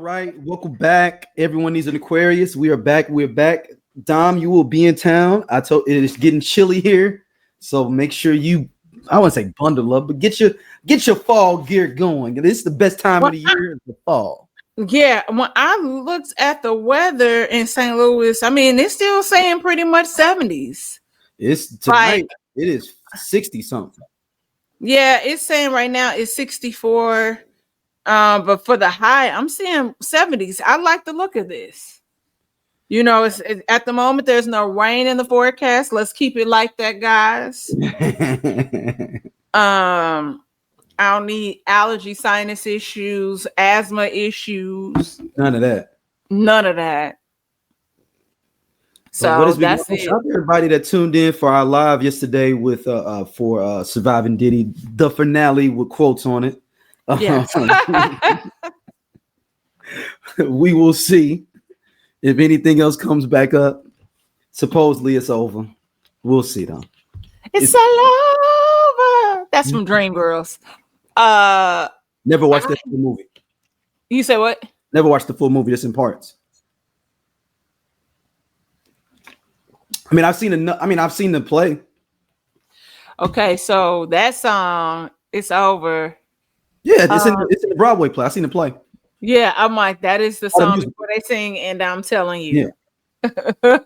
right, welcome back. Everyone needs an Aquarius. We are back. We're back. Dom, you will be in town. I told it is getting chilly here, so make sure you. I wouldn't say bundle up, but get your fall gear going. This is the best time of the year, the fall. Yeah, when I looked at the weather in St. Louis, I mean, it's still saying pretty much 70s. It's tonight. It is 60 something. Yeah, it's saying right now it's 64. But for the high, I'm seeing 70s. I like the look of this. You know, it's at the moment there's no rain in the forecast. Let's keep it like that, guys. I don't need allergy, sinus issues, asthma issues. None of that. So that's it. Shout out to everybody that tuned in for our live yesterday with for Surviving Diddy, the finale with quotes on it. Yes. We will see if anything else comes back up. Supposedly it's over. We'll see though. It's all over. That's from Dreamgirls. Never watched that full movie. You say what? Never watched the full movie, just in parts. I mean, I've seen the play. Okay, so that song, It's Over. Yeah, it's in the Broadway play. I've seen the play. Yeah, I'm like, that is the song before they sing, and I'm telling you. Yeah.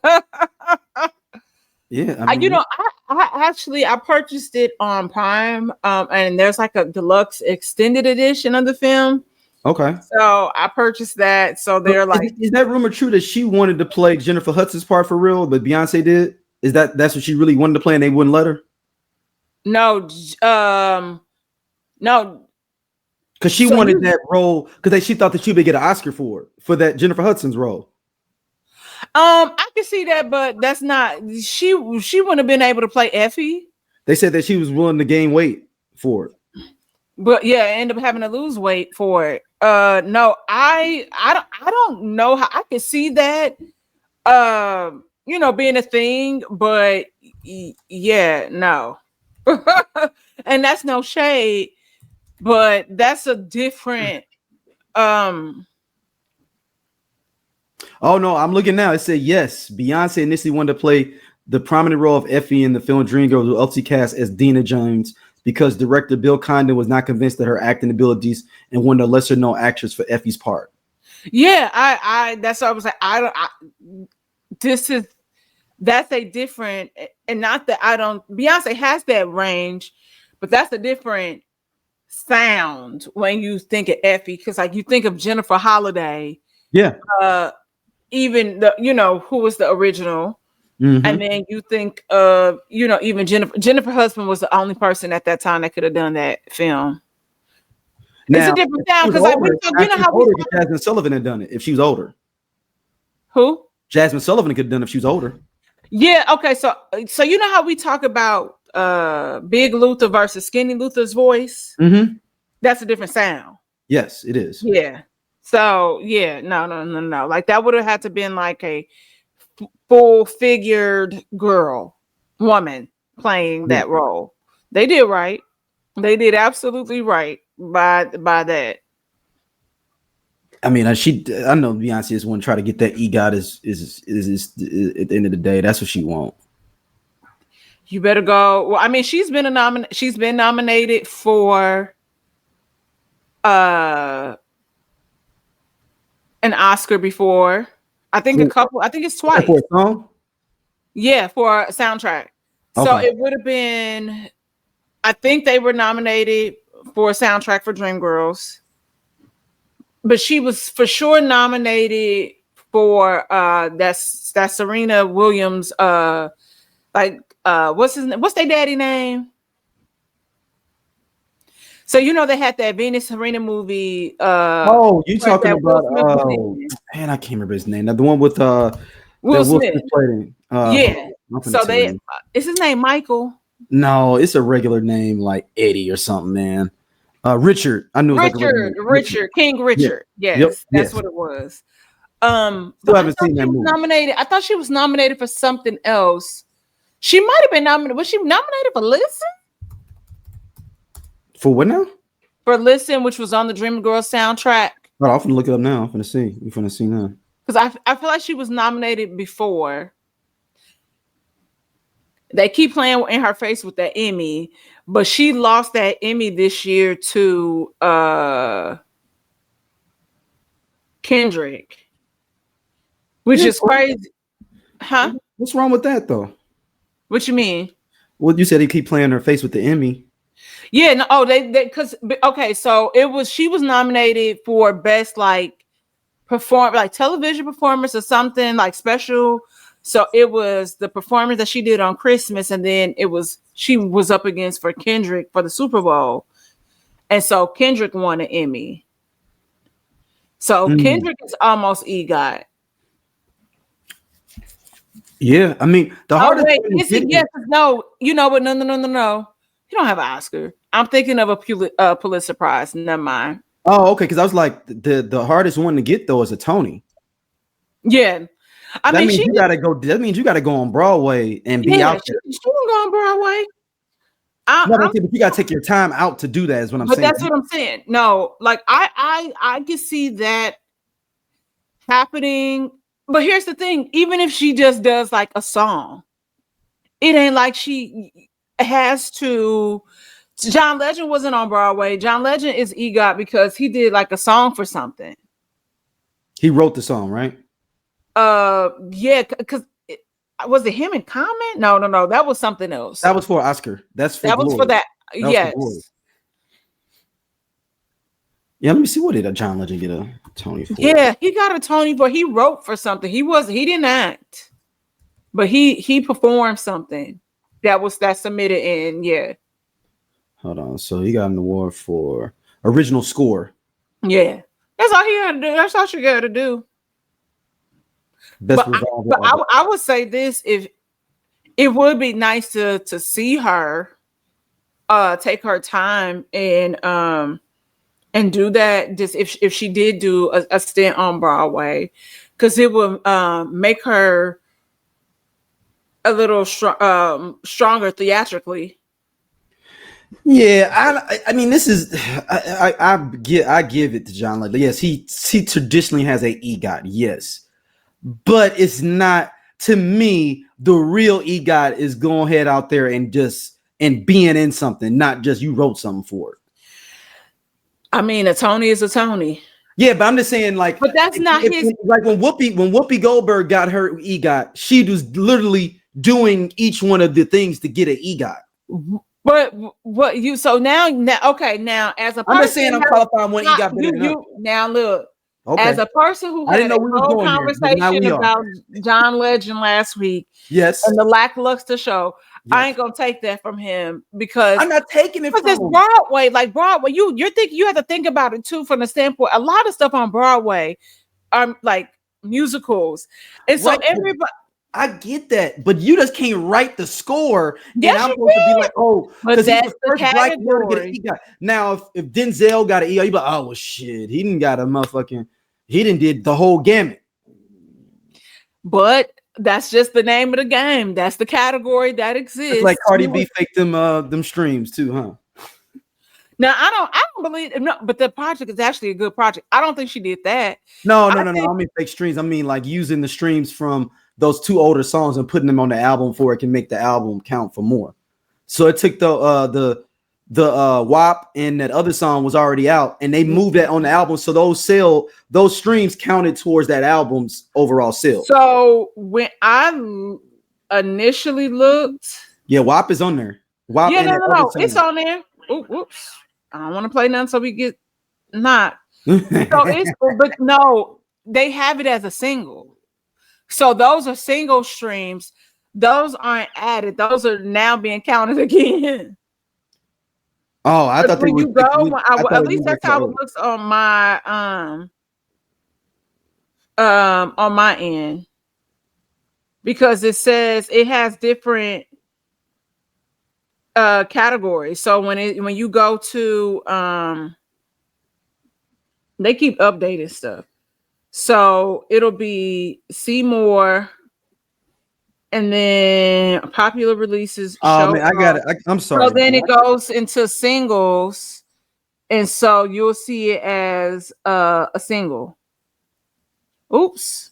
Yeah. I mean, I purchased it on Prime, and there's like a deluxe extended edition of the film. Okay. So I purchased that. So they're like, is that rumor true that she wanted to play Jennifer Hudson's part for real, but Beyonce did? That's what she really wanted to play, and they wouldn't let her? No, no. Because she wanted that role because she thought that she would get an Oscar for that Jennifer Hudson's role. I can see that, but that's not. She wouldn't have been able to play Effie. They said that she was willing to gain weight for it. But yeah, end up having to lose weight for it. No, I don't know how I can see that. Being a thing, but yeah, no. And that's no shade, but that's a different. Oh no, I'm looking now. It said yes. Beyonce initially wanted to play the prominent role of Effie in the film Dreamgirls, with ultimately cast as Dina Jones because director Bill Condon was not convinced that her acting abilities and wanted a lesser known actress for Effie's part. Yeah, I that's what I was like. That's a different, and not that I don't. Beyonce has that range, but that's a different sound when you think of Effie, because like you think of Jennifer Holliday. Yeah. Even who was the original, and then you think even Jennifer Hudson was the only person at that time that could have done that film. Now, it's a different sound because Jasmine Sullivan had done it if she was older. Who? Jasmine Sullivan could have done it if she was older. Yeah. Okay. So you know how we talk about Big Luther versus Skinny Luther's voice? Mm-hmm. That's a different sound. Yes, it is. Yeah. So yeah, no. Like that would have had to been like a full-figured woman playing that role. They did right. They did absolutely right by that. I mean, I know Beyonce is one to try to get that EGOT is at the end of the day. That's what she wants. You better go. Well, I mean, she's been nominated for an Oscar before. I think a couple. I think it's twice. For a song? Yeah, for a soundtrack. Okay. So it would have been. I think they were nominated for a soundtrack for Dreamgirls, but she was for sure nominated for that's Serena Williams. What's their daddy name? So they had that Venus Serena movie. You talking about? Man, I can't remember his name. Now the one with Will Smith. Yeah. So is his name Michael? No, it's a regular name like Eddie or something, man. Richard. I knew Richard. King Richard. Yeah. Yes, that's what it was. Still haven't seen that movie. Nominated. I thought she was nominated for something else. She might have been nominated. Was she nominated for Listen? For what now? For Listen, which was on the Dreamgirls soundtrack. Oh, I'm finna look it up now. I'm finna see. We're finna see now. Because I feel like she was nominated before. They keep playing in her face with that Emmy, but she lost that Emmy this year to Kendrick, which is crazy. Huh? What's wrong with that though? What you mean? Well, you said he keep playing her face with the Emmy. Yeah, no, oh, they because okay, so she was nominated for best like television performance or something like special. So it was the performance that she did on Christmas, and then she was up against for Kendrick for the Super Bowl, and so Kendrick won an Emmy. So Kendrick is almost EGOT. Yeah, I mean the hardest. Wait, yes, no, you know what? No. You don't have an Oscar. I'm thinking of a Pulitzer Prize. Never mind. Oh, okay. Because I was like, the hardest one to get though is a Tony. Yeah, That means you gotta go. That means you gotta go on Broadway and be out there. She can go on Broadway. But you gotta take your time out to do that. Is what I'm saying. But that's what I'm saying. No, like I can see that happening. But here's the thing: even if she just does like a song, it ain't like she has to. John Legend wasn't on Broadway. John Legend is EGOT because he did like a song for something. He wrote the song, right? Yeah, because was it him in Comment? No, that was something else. That was for Oscar. That was for that. Yes. Yeah, let me see. What did John Legend get a Tony for? Yeah, he got a Tony, but he wrote for something. He didn't act, but he performed something that submitted in. Yeah. Hold on. So he got an award for original score. Yeah, that's all he had to do. That's all she got to do. But I would say this: if it would be nice to see her, take her time and do that. Just if she did do a stint on Broadway, because it would make her a little stronger theatrically. Yeah, I mean, this is I give it to John Legend. Yes, he traditionally has a EGOT. Yes. But it's not, to me, the real EGOT is going head out there and being in something, not just you wrote something for it. I mean, a Tony is a Tony. Yeah, but I'm just saying, like, but that's not his. Like when Whoopi Goldberg got her EGOT, she was literally doing each one of the things to get an EGOT. But what you so now okay, now as a person, I'm just saying I'm qualifying one EGOT. Now look. Okay. As a person who had a whole conversation about John Legend last week, yes, and the lackluster show, yes. I ain't gonna take that from him because I'm not taking it from him. Broadway. Like Broadway, you're thinking, you have to think about it too from the standpoint. A lot of stuff on Broadway are like musicals, and so everybody. I get that, but you just can't write the score. Yes, and I'm supposed to be like, oh, because that's the category. Now, if Denzel got an EGOT, you be like, oh well, shit, he didn't got a motherfucking. He didn't did the whole gamut. But that's just the name of the game. That's the category that exists. It's like Cardi B faked them streams too, huh? Now I don't believe but the project is actually a good project. I don't think she did that. No. I mean fake streams. I mean like using the streams from those two older songs and putting them on the album for it can make the album count for more. So it took the WAP and that other song was already out and they moved that on the album. So those streams counted towards that album's overall sale. So when I initially looked. Yeah, WAP is on there. WAP no. It's on there. Oops. I don't want to play none so we get not. But no, they have it as a single. So those are single streams. Those aren't added. Those are now being counted again. Oh, I thought when you go, at least that's how it looks on my on my end, because it says it has different categories. So when you go to they keep updating stuff. So it'll be see more. And then popular releases. Oh man, I got it. I'm sorry. So then it goes into singles, And so you'll see it as a single. Oops.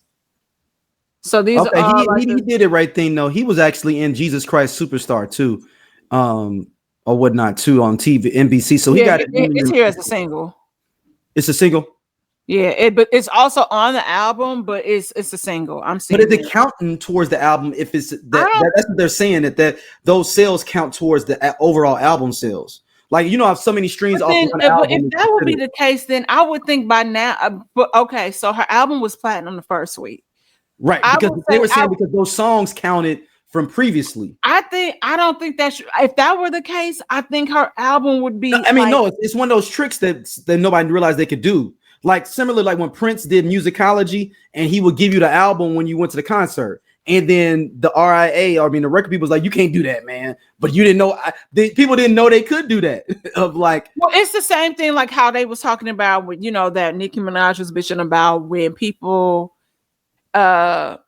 So these Okay, are he did it right thing though. He was actually in Jesus Christ Superstar too, or whatnot too on TV, NBC. So he got it. it's here as a single. It's a single. Yeah, but it's also on the album, but it's a single. I'm seeing. But is it counting towards the album? If it's that's what they're saying, that those sales count towards the overall album sales. Like, you know, have so many streams off one album. If that would be the case, then I would think by now. But okay, so her album was platinum the first week, right? Because they were saying because those songs counted from previously. I don't think that if that were the case, I think her album would be. I mean, no, it's one of those tricks that nobody realized they could do. Like similar, like when Prince did Musicology, and he would give you the album when you went to the concert, and then the RIA, or I mean, the record people was like, "You can't do that, man." But you didn't know, people didn't know they could do that. Of like, well, it's the same thing, like how they was talking about with, you know, that Nicki Minaj was bitching about when people have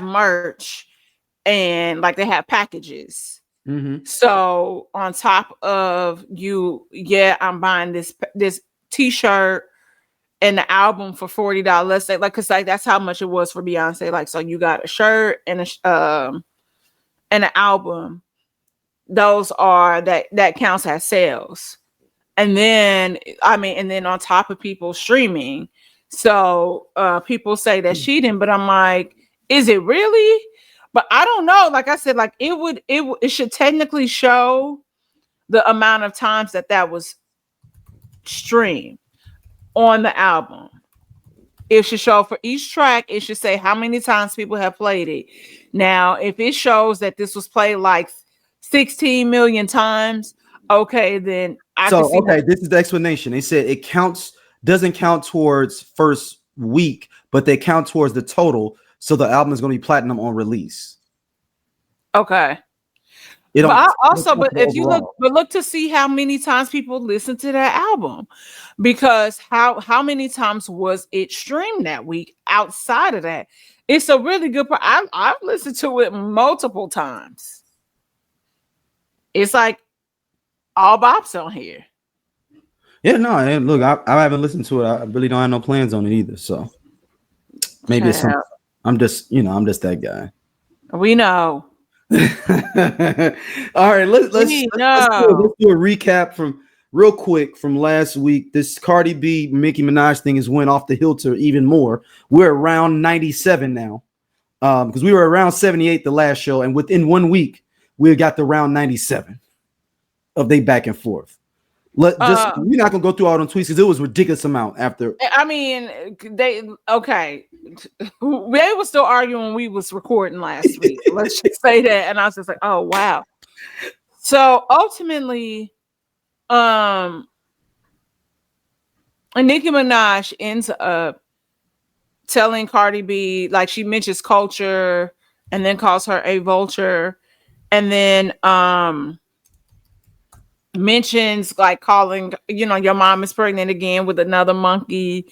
merch and like they have packages. Mm-hmm. So on top of I'm buying this t-shirt and the album for $40. Let's say, like, cause like that's how much it was for Beyonce. Like, so you got a shirt and an album. Those are that counts as sales. And then on top of people streaming. So people say that cheating, but I'm like, is it really? But I don't know. Like I said, like it should technically show the amount of times that was streamed on the album. It should show for each track. It should say how many times people have played it. Now, if it shows that this was played like 16 million times, okay, then this is the explanation. They said it doesn't count towards first week, but they count towards the total. So the album is going to be platinum on release. Okay. But if you look to see how many times people listen to that album, because how many times was it streamed that week outside of that? It's a really good part. I've listened to it multiple times. It's like all bops on here. Yeah, no, and look, I haven't listened to it. I really don't have no plans on it either. So maybe it's something. I'm just that guy. We know. All right, let's do a recap from real quick from last week. This Cardi B, Nicki Minaj thing has went off the hilt even more. We're around 97 now, because we were around 78 the last show, and within 1 week we got the round 97 of they back and forth. We're not gonna go through all them tweets because it was a ridiculous amount after. I mean, they were still arguing when we was recording last week. Let's just say that, and I was just like, oh wow. So ultimately, Nicki Minaj ends up telling Cardi B, like, she mentions culture and then calls her a vulture, and then mentions like calling, your mom is pregnant again with another monkey,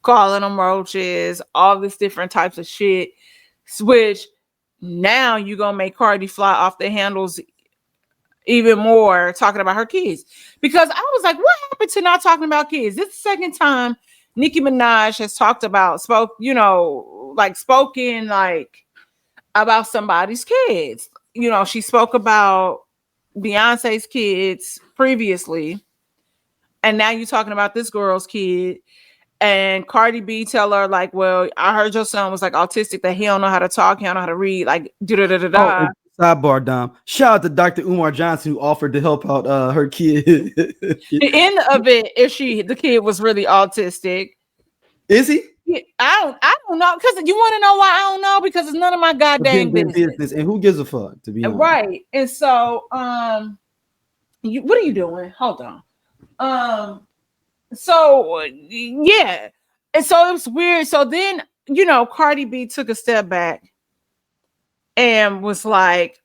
calling them roaches, all this different types of shit, which now you're gonna make Cardi fly off the handles even more talking about her kids. Because I was like, what happened to not talking about kids? This is the second time Nicki Minaj has spoken about somebody's kids. She spoke about Beyonce's kids previously, and now you're talking about this girl's kid. And Cardi B tell her, like, well, I heard your son was like autistic, that he don't know how to talk, he don't know how to read, like da. Sidebar, Dom. Shout out to Dr. Umar Johnson, who offered to help out her kid. The end of it, if the kid was really autistic. Is he? I don't know, because you want to know why I don't know, because it's none of my goddamn business. And who gives a fuck, to be honest? Right. And so what are you doing? Hold on. So yeah. And so it was weird. So then, Cardi B took a step back and was like,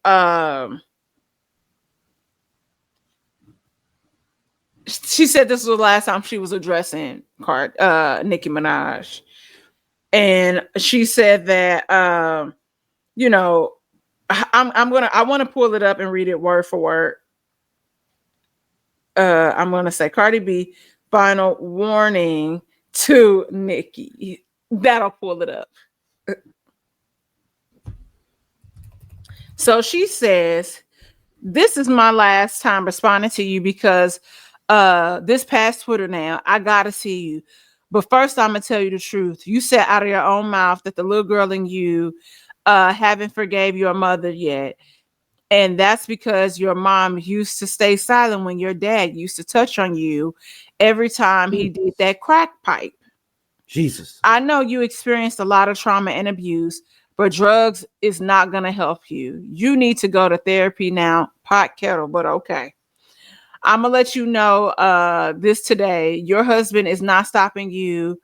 she said this was the last time she was addressing Nicki Minaj. And she said that, I want to pull it up and read it word for word. I'm gonna say Cardi B final warning to Nicki. That'll pull it up. So she says, "This is my last time responding to you because this past Twitter now, I gotta see you. But first, I'm gonna tell you the truth. You said out of your own mouth that the little girl in you haven't forgave your mother yet. And that's because your mom used to stay silent when your dad used to touch on you every time he did that crack pipe. Jesus. I know you experienced a lot of trauma and abuse, but drugs is not going to help you. You need to go to therapy now. Pot kettle, but okay. I'm going to let you know this today. Your husband is not stopping you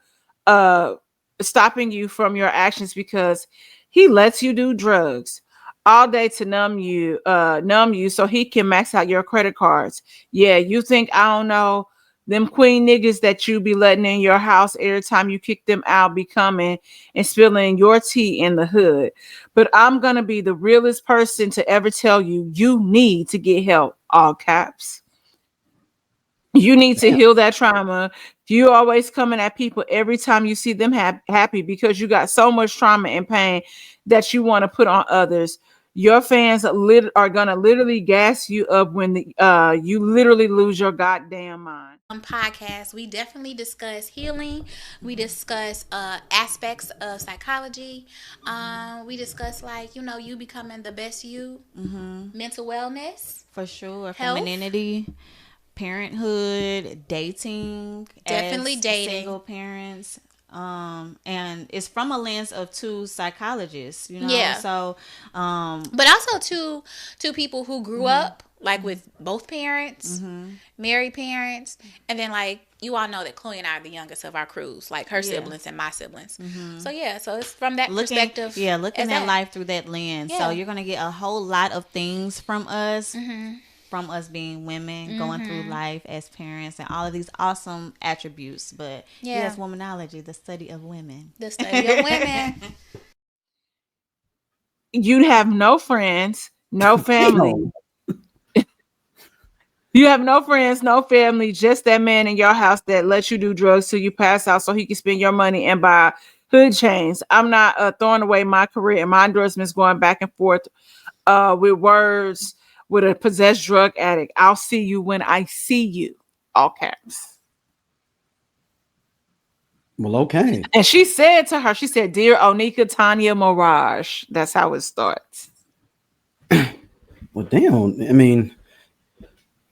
from your actions because he lets you do drugs all day to numb you so he can max out your credit cards. Yeah, you think I don't know them queen niggas that you be letting in your house every time you kick them out be coming and spilling your tea in the hood. But I'm gonna be the realest person to ever tell you you need to get help, all caps. You need to heal that trauma. You always coming at people every time you see them happy because you got so much trauma and pain that you want to put on others. Your fans are gonna literally gas you up when you literally lose your goddamn mind." Podcast, we definitely discuss healing. We discuss aspects of psychology. We discuss you becoming the best you, mental wellness, for sure, health. femininity, parenthood, dating, definitely as dating, single parents. And it's from a lens of two psychologists, Yeah. So, but also two people who grew up with both parents, married parents, and then you all know that Chloe and I are the youngest of our crews, her siblings and my siblings. So so it's from that perspective. Yeah, looking at life through that lens. Yeah. So you're gonna get a whole lot of things from us. From us being women, going through life as parents, and all of these awesome attributes. But yes, womanology, the study of women. The study of women. You have no friends, no family. You have no friends, no family, just that man in your house that lets you do drugs till you pass out so he can spend your money and buy hood chains. I'm not throwing away my career and my endorsements going back and forth with words with a possessed drug addict. I'll see you when I see you. All caps. Well, okay. And she said to her, she said, "Dear Onika Tanya Mirage." That's how it starts. Well, damn. I mean,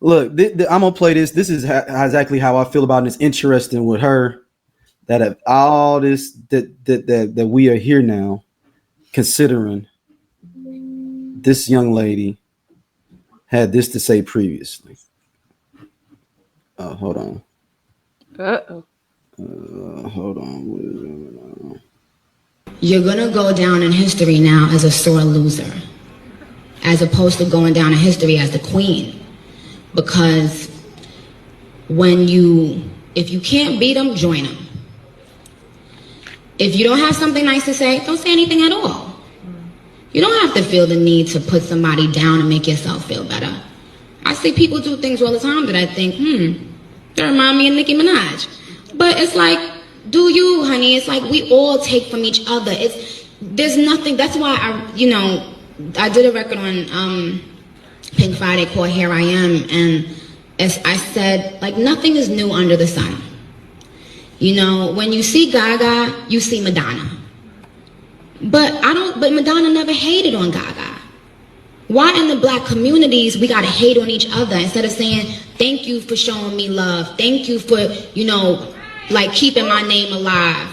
look, I'm gonna play this. This is exactly how I feel about it. It's interesting with her that of all this that we are here now, considering this young lady had this to say previously. Hold on. Hold on. You're gonna go down in history now as a sore loser, as opposed to going down in history as the queen. Because if you can't beat them, join them. If you don't have something nice to say, don't say anything at all. You don't have to feel the need to put somebody down and make yourself feel better. I see people do things all the time that I think, that remind me of Nicki Minaj. But it's like, do you, honey? It's like we all take from each other. There's nothing. That's why I did a record on Pink Friday called Here I Am, and as I said, nothing is new under the sun. When you see Gaga, you see Madonna. But Madonna never hated on Gaga. Why in the black communities we gotta hate on each other instead of saying, thank you for showing me love, thank you for, keeping my name alive.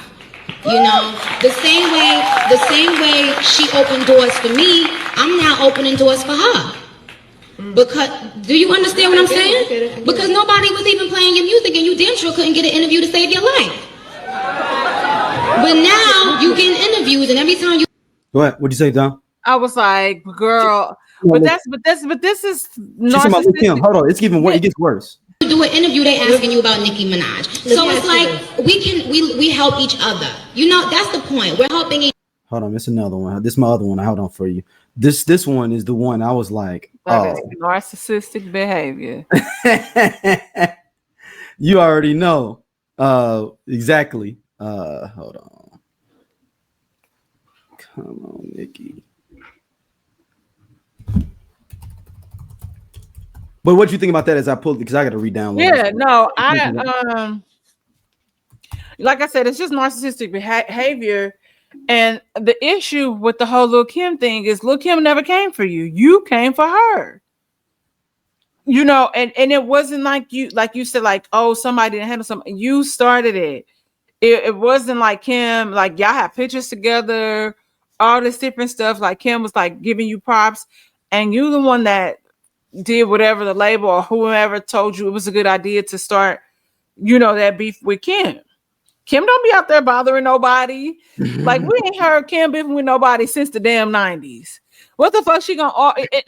The same way she opened doors for me, I'm now opening doors for her. Because, do you understand what I'm saying? Because nobody was even playing your music and you damn sure couldn't get an interview to save your life. But now you getting interviews and every time you... Go ahead. What'd you say, Dom? I was like, girl, but this is narcissistic. Hold on, it's even worse. It gets worse. Do an interview, they asking you about Nicki Minaj. So it's like we help each other. That's the point. We're helping each. Hold on, it's another one. This is my other one. Hold on for you. This one is the one I was like, That is narcissistic behavior. You already know. Exactly. Hold on. Come on, Nicki. But what you think about that as I pulled, because I got to read down. Yeah, no, like I said, it's just narcissistic behavior. And the issue with the whole Lil' Kim thing is Lil' Kim never came for you. You came for her. You know, and it wasn't like you said, like, oh, somebody didn't handle something. You started it. It wasn't like Kim, like y'all had pictures together, all this different stuff. Like Kim was like giving you props, and you the one that did whatever the label or whoever told you it was a good idea to start, you know, that beef with Kim. Kim don't be out there bothering nobody. Like we ain't heard Kim beefing with nobody since the damn 90s. What the fuck she gonna?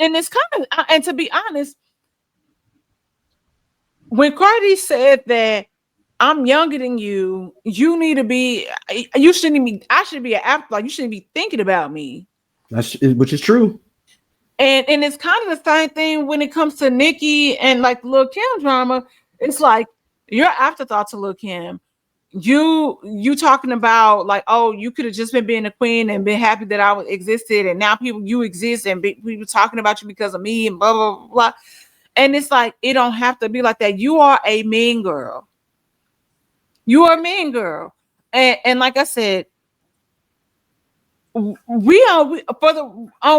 And it's kind of, and to be honest, when Cardi said that I'm younger than you, you need to be, you shouldn't be, I should be an afterthought. You shouldn't be thinking about me. Which is true. And it's kind of the same thing when it comes to Nicki and like Lil' Kim drama. It's like you're afterthought to Lil' Kim. You talking about like, oh, you could have just been being a queen and been happy that I existed, and now you exist and people talking about you because of me and blah blah blah. And it's like it don't have to be like that. You are a mean girl. You are a mean girl, and like I said, on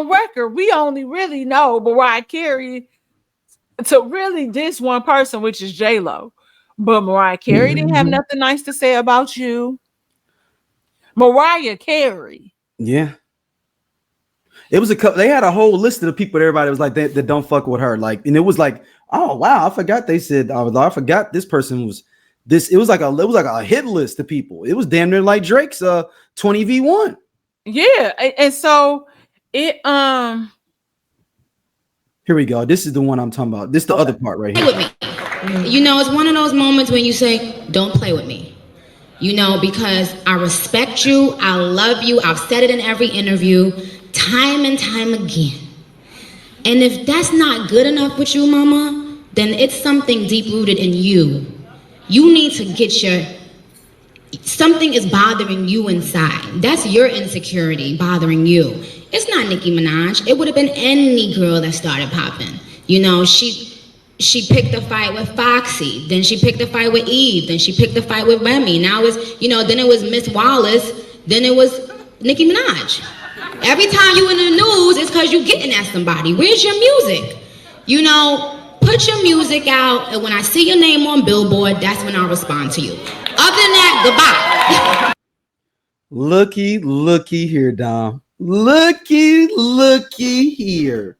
record, we only really know Mariah Carey to really this one person, which is J-Lo. But Mariah Carey didn't have nothing nice to say about you. Mariah Carey. Yeah. It was they had a whole list of the people that everybody was like that don't fuck with her. Like, and it was like, oh wow, I forgot they said I forgot this person was this. It was like a hit list of people. It was damn near like Drake's 20v1. Yeah, and so it here we go. This is the one I'm talking about. This is the other part right here. Play with me. You know, it's one of those moments when you say, don't play with me. You know, because I respect you, I love you, I've said it in every interview, time and time again. And if that's not good enough with you, mama, then it's something deep-rooted in you. You need to get something is bothering you inside. That's your insecurity bothering you. It's not Nicki Minaj. It would have been any girl that started popping. You know, she picked a fight with Foxy, then she picked a fight with Eve, then she picked a fight with Remy. Now it's, you know, then it was Miss Wallace, then it was Nicki Minaj. Every time you in the news, it's because you getting at somebody. Where's your music? You know, put your music out, and when I see your name on Billboard, that's when I'll respond to you. Other than that, goodbye. Looky here, Dom. Looky here.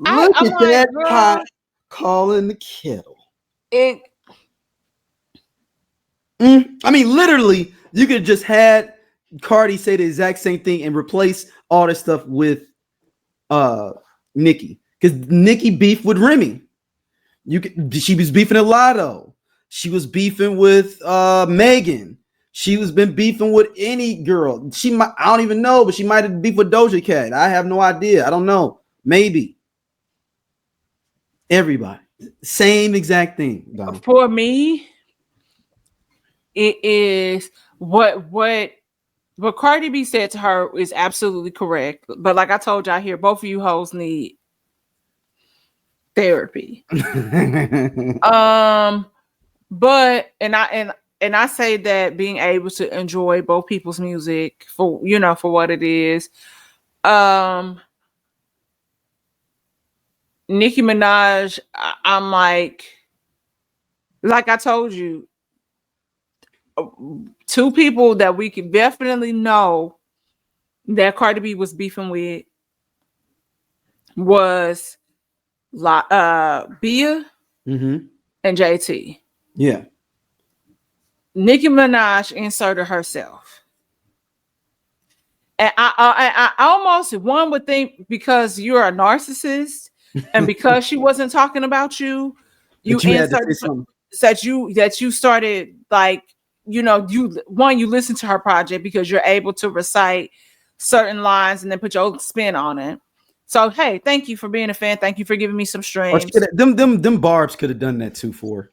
Look at that pot calling the kettle. I mean, literally, you could have just had Cardi say the exact same thing and replace all this stuff with Nicki. Because Nicki beefed with Remy. She was beefing a Lotto. She was beefing with Megan. She was been beefing with any girl. I don't even know, but she might have beefed with Doja Cat. I have no idea. I don't know. Maybe. Everybody. Same exact thing. Donna. For me, it is what Cardi B said to her is absolutely correct. But like I told y'all here, both of you hoes need therapy. But I say that being able to enjoy both people's music for what it is. Nicki Minaj, I'm like I told you, two people that we can definitely know that Cardi B was beefing with was Bia and JT. Yeah. Nicki Minaj inserted herself. And I almost, one would think because you're a narcissist and because she wasn't talking about you, you inserted that you started like, you listen to her project because you're able to recite certain lines and then put your spin on it. So hey, thank you for being a fan. Thank you for giving me some streams. Them Barbs could have done that too for.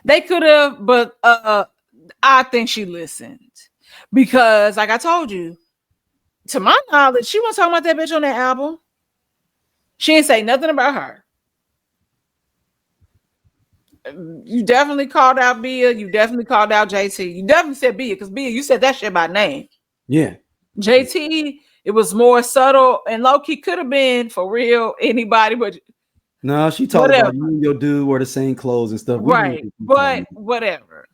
They could have, but I think she listened because, like I told you, to my knowledge, she wasn't talking about that bitch on that album. She didn't say nothing about her. You definitely called out Bia. You definitely called out JT. You definitely said Bia because Bia, you said that shit by name. Yeah. JT, it was more subtle and low key could have been for real anybody, but no, she talked about you and your dude wear the same clothes and stuff. Right, but whatever.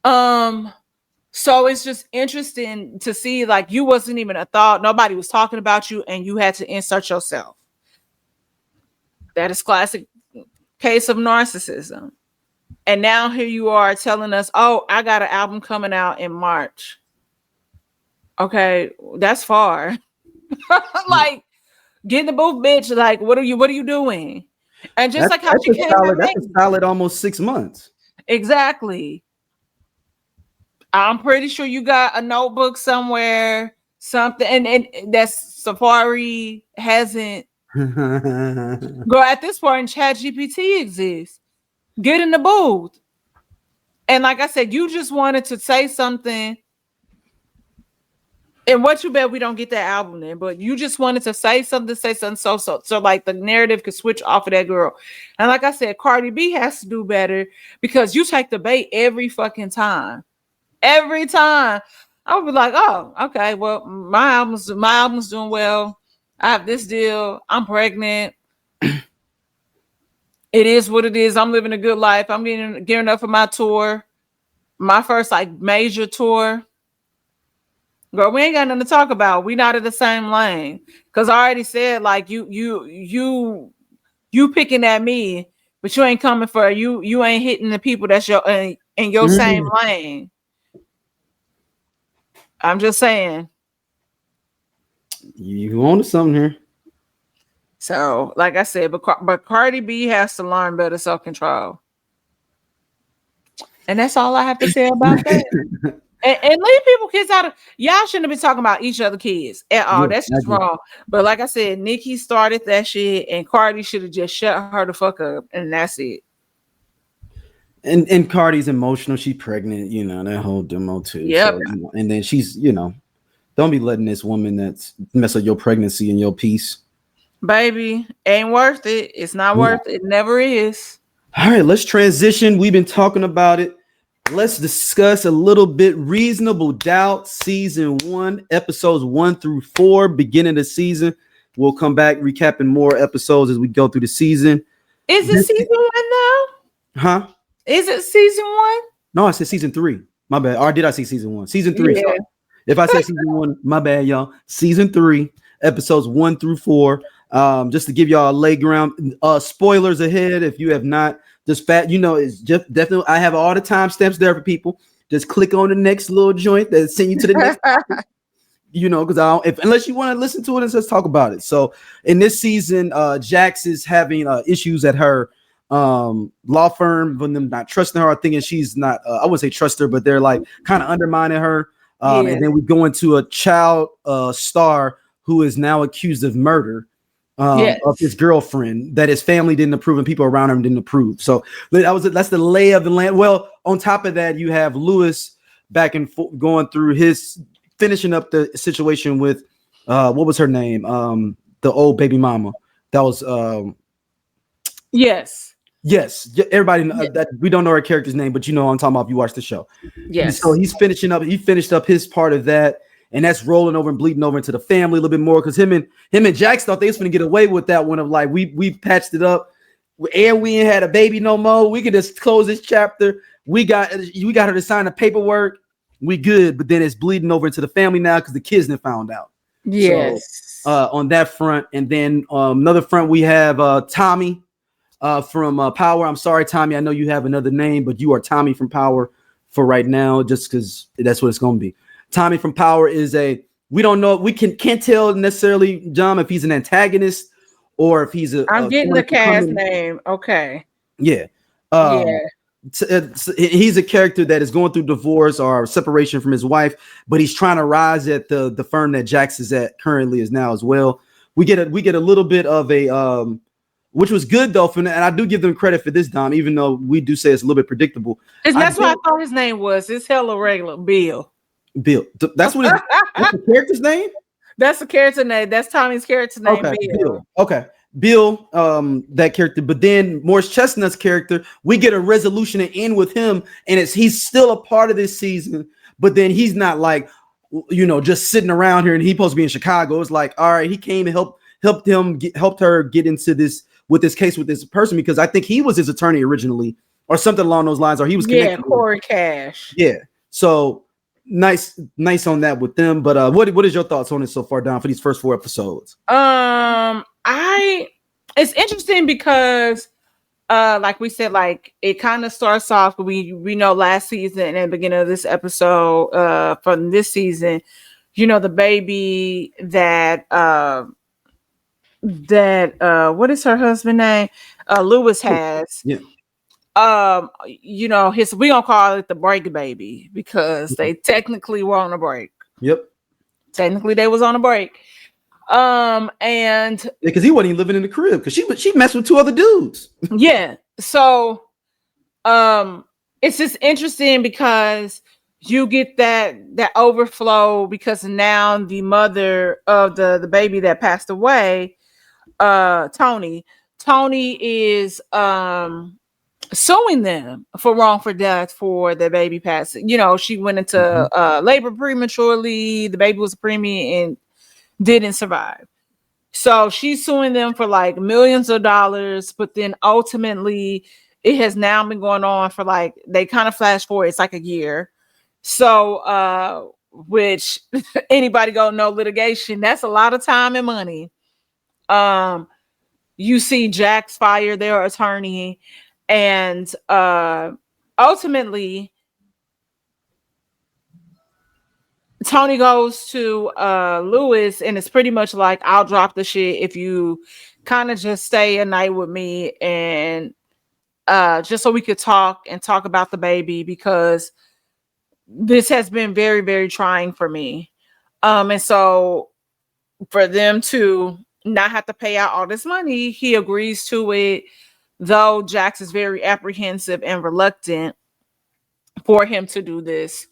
So it's just interesting to see, like, you wasn't even a thought. Nobody was talking about you, and you had to insert yourself. That is classic case of narcissism. And now here you are telling us, oh, I got an album coming out in March. Okay, that's far. Like, get in the booth, bitch. Like, what are you doing? And just like how she came out, that's a solid almost 6 months. Exactly. I'm pretty sure you got a notebook somewhere, something, and that Safari hasn't. Girl, at this point, ChatGPT exists. Get in the booth. And like I said, you just wanted to say something. And what you bet we don't get that album then, but you just wanted to say something so like the narrative could switch off of that girl. And like I said, Cardi B has to do better because you take the bait every fucking time. Every time. I would be like, oh, okay, well, my album's doing well. I have this deal. I'm pregnant. It is what it is. I'm living a good life. I'm gearing up for my tour. My first like major tour. Girl, we ain't got nothing to talk about. We not in the same lane. Cause I already said, like, you picking at me, but you ain't coming for you. You ain't hitting the people that's in your same lane. I'm just saying. You on to something here. So, like I said, but Cardi B has to learn better self-control. And that's all I have to say about that. And leave people kids out of y'all shouldn't be talking about each other kids at all. Yeah, that's just wrong. But like I said, Nicki started that shit, and Cardi should have just shut her the fuck up, and that's it. And Cardi's emotional. She's pregnant, you know, that whole demo too. Yep. So, you know, and then she's, you know, don't be letting this woman that's mess up your pregnancy and your peace. Baby, ain't worth it. It's not worth it. It never is. All right, let's transition. We've been talking about it. Let's discuss a little bit Reasonable Doubt season 1, episodes 1 through 4, beginning of the season. We'll come back recapping more episodes as we go through the season. Is it season 1 now? Huh? Is it season 1? No, I said season 3. My bad. Or did I say season 1? Season 3. Yeah. Sorry. If I said season 1, my bad, y'all. Season 3, episodes 1 through 4. Just to give y'all a lay ground. Spoilers ahead if you have not. Just fat, you know, it's just definitely. I have all the timestamps there for people. Just click on the next little joint that send you to the next. You know, because unless you want to listen to it and just talk about it. So in this season, Jax is having issues at her law firm from them not trusting her. I thinking she's not. I wouldn't say trust her, but they're like kind of undermining her. And then we go into a child star who is now accused of murder. Of his girlfriend that his family didn't approve and people around him didn't approve. So that's the lay of the land. Well, on top of that, you have Lewis back and forth going through finishing up the situation with what was her name? The old baby mama. That was Yes. Everybody that we don't know her character's name, but you know I'm talking about if you watch the show. Yes. And so he finished up his part of that. And that's rolling over and bleeding over into the family a little bit more because him and Jax thought they was gonna get away with that one of like we patched it up and we ain't had a baby no more. We could just close this chapter. We got her to sign the paperwork. We good, but then it's bleeding over into the family now because the kids didn't found out. Yes. So, on that front, and then another front we have Tommy from Power. I'm sorry, Tommy. I know you have another name, but you are Tommy from Power for right now, just because that's what it's gonna be. Tommy from Power is we don't know. We can't tell necessarily, John, if he's an antagonist or if he's I'm getting the cast name. Okay. Yeah. Yeah. he's a character that is going through divorce or separation from his wife, but he's trying to rise at the firm that Jax is at currently is now as well. We get a little bit of a which was good though, and I do give them credit for this, Dom, even though we do say it's a little bit predictable. That's what I thought his name was. It's hella regular, Bill. Bill. That's what that's the character's name? That's the character name. That's Tommy's character name. Okay, Bill. Okay. Bill, that character, but then Morris Chestnut's character, we get a resolution and end with him, and he's still a part of this season, but then he's not like, just sitting around here and he's supposed to be in Chicago. It's like, all right, he came and helped her get into this with this case with this person, because I think he was his attorney originally or something along those lines, or he was connected. Corey Cash. Yeah. So nice on that with them. But what is your thoughts on it so far, Don, for these first 4 episodes? It's interesting because like we said, like it kind of starts off, we know last season and at the beginning of this episode from this season, the baby that what is her husband name? Lewis has. Yeah. We gonna call it the break baby because they technically were on a break. Yep. Technically they was on a break. And because he wasn't even living in the crib because she messed with 2 other dudes. Yeah. So it's just interesting because you get that overflow because now the mother of the baby that passed away, Tony is suing them for wrongful death for the baby passing. She went into labor prematurely. The baby was a preemie and didn't survive. So she's suing them for like millions of dollars, but then ultimately it has now been going on for like, they kind of flash forward, it's like a year. So which anybody gonna know litigation, that's a lot of time and money. You see Jax fire their attorney, and ultimately Tony goes to Lewis, and it's pretty much like, I'll drop the shit if you kind of just stay a night with me, and just so we could talk about the baby, because this has been very, very trying for me. And so for them to not have to pay out all this money, he agrees to it, though Jax is very apprehensive and reluctant for him to do this.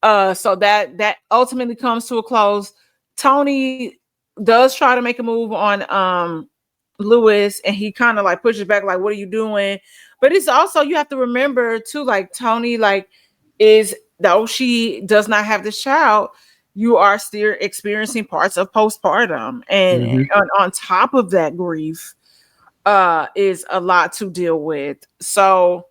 So that ultimately comes to a close. Tony does try to make a move on Lewis, and he kind of like pushes back, like, what are you doing? But it's also, you have to remember too, like Tony, like, though she does not have this child, you are still experiencing parts of postpartum, and on top of that, grief is a lot to deal with. So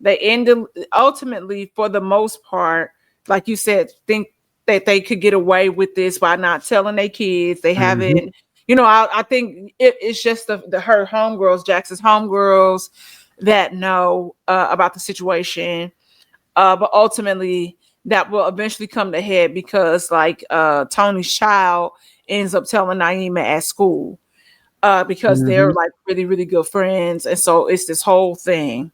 they ultimately, for the most part, like you said, think that they could get away with this by not telling their kids. They haven't, I think it's just her homegirls, Jackson's homegirls, that know about the situation. But ultimately, that will eventually come to head because, like, Tony's child ends up telling Naima at school because they're like really, really good friends, and so it's this whole thing.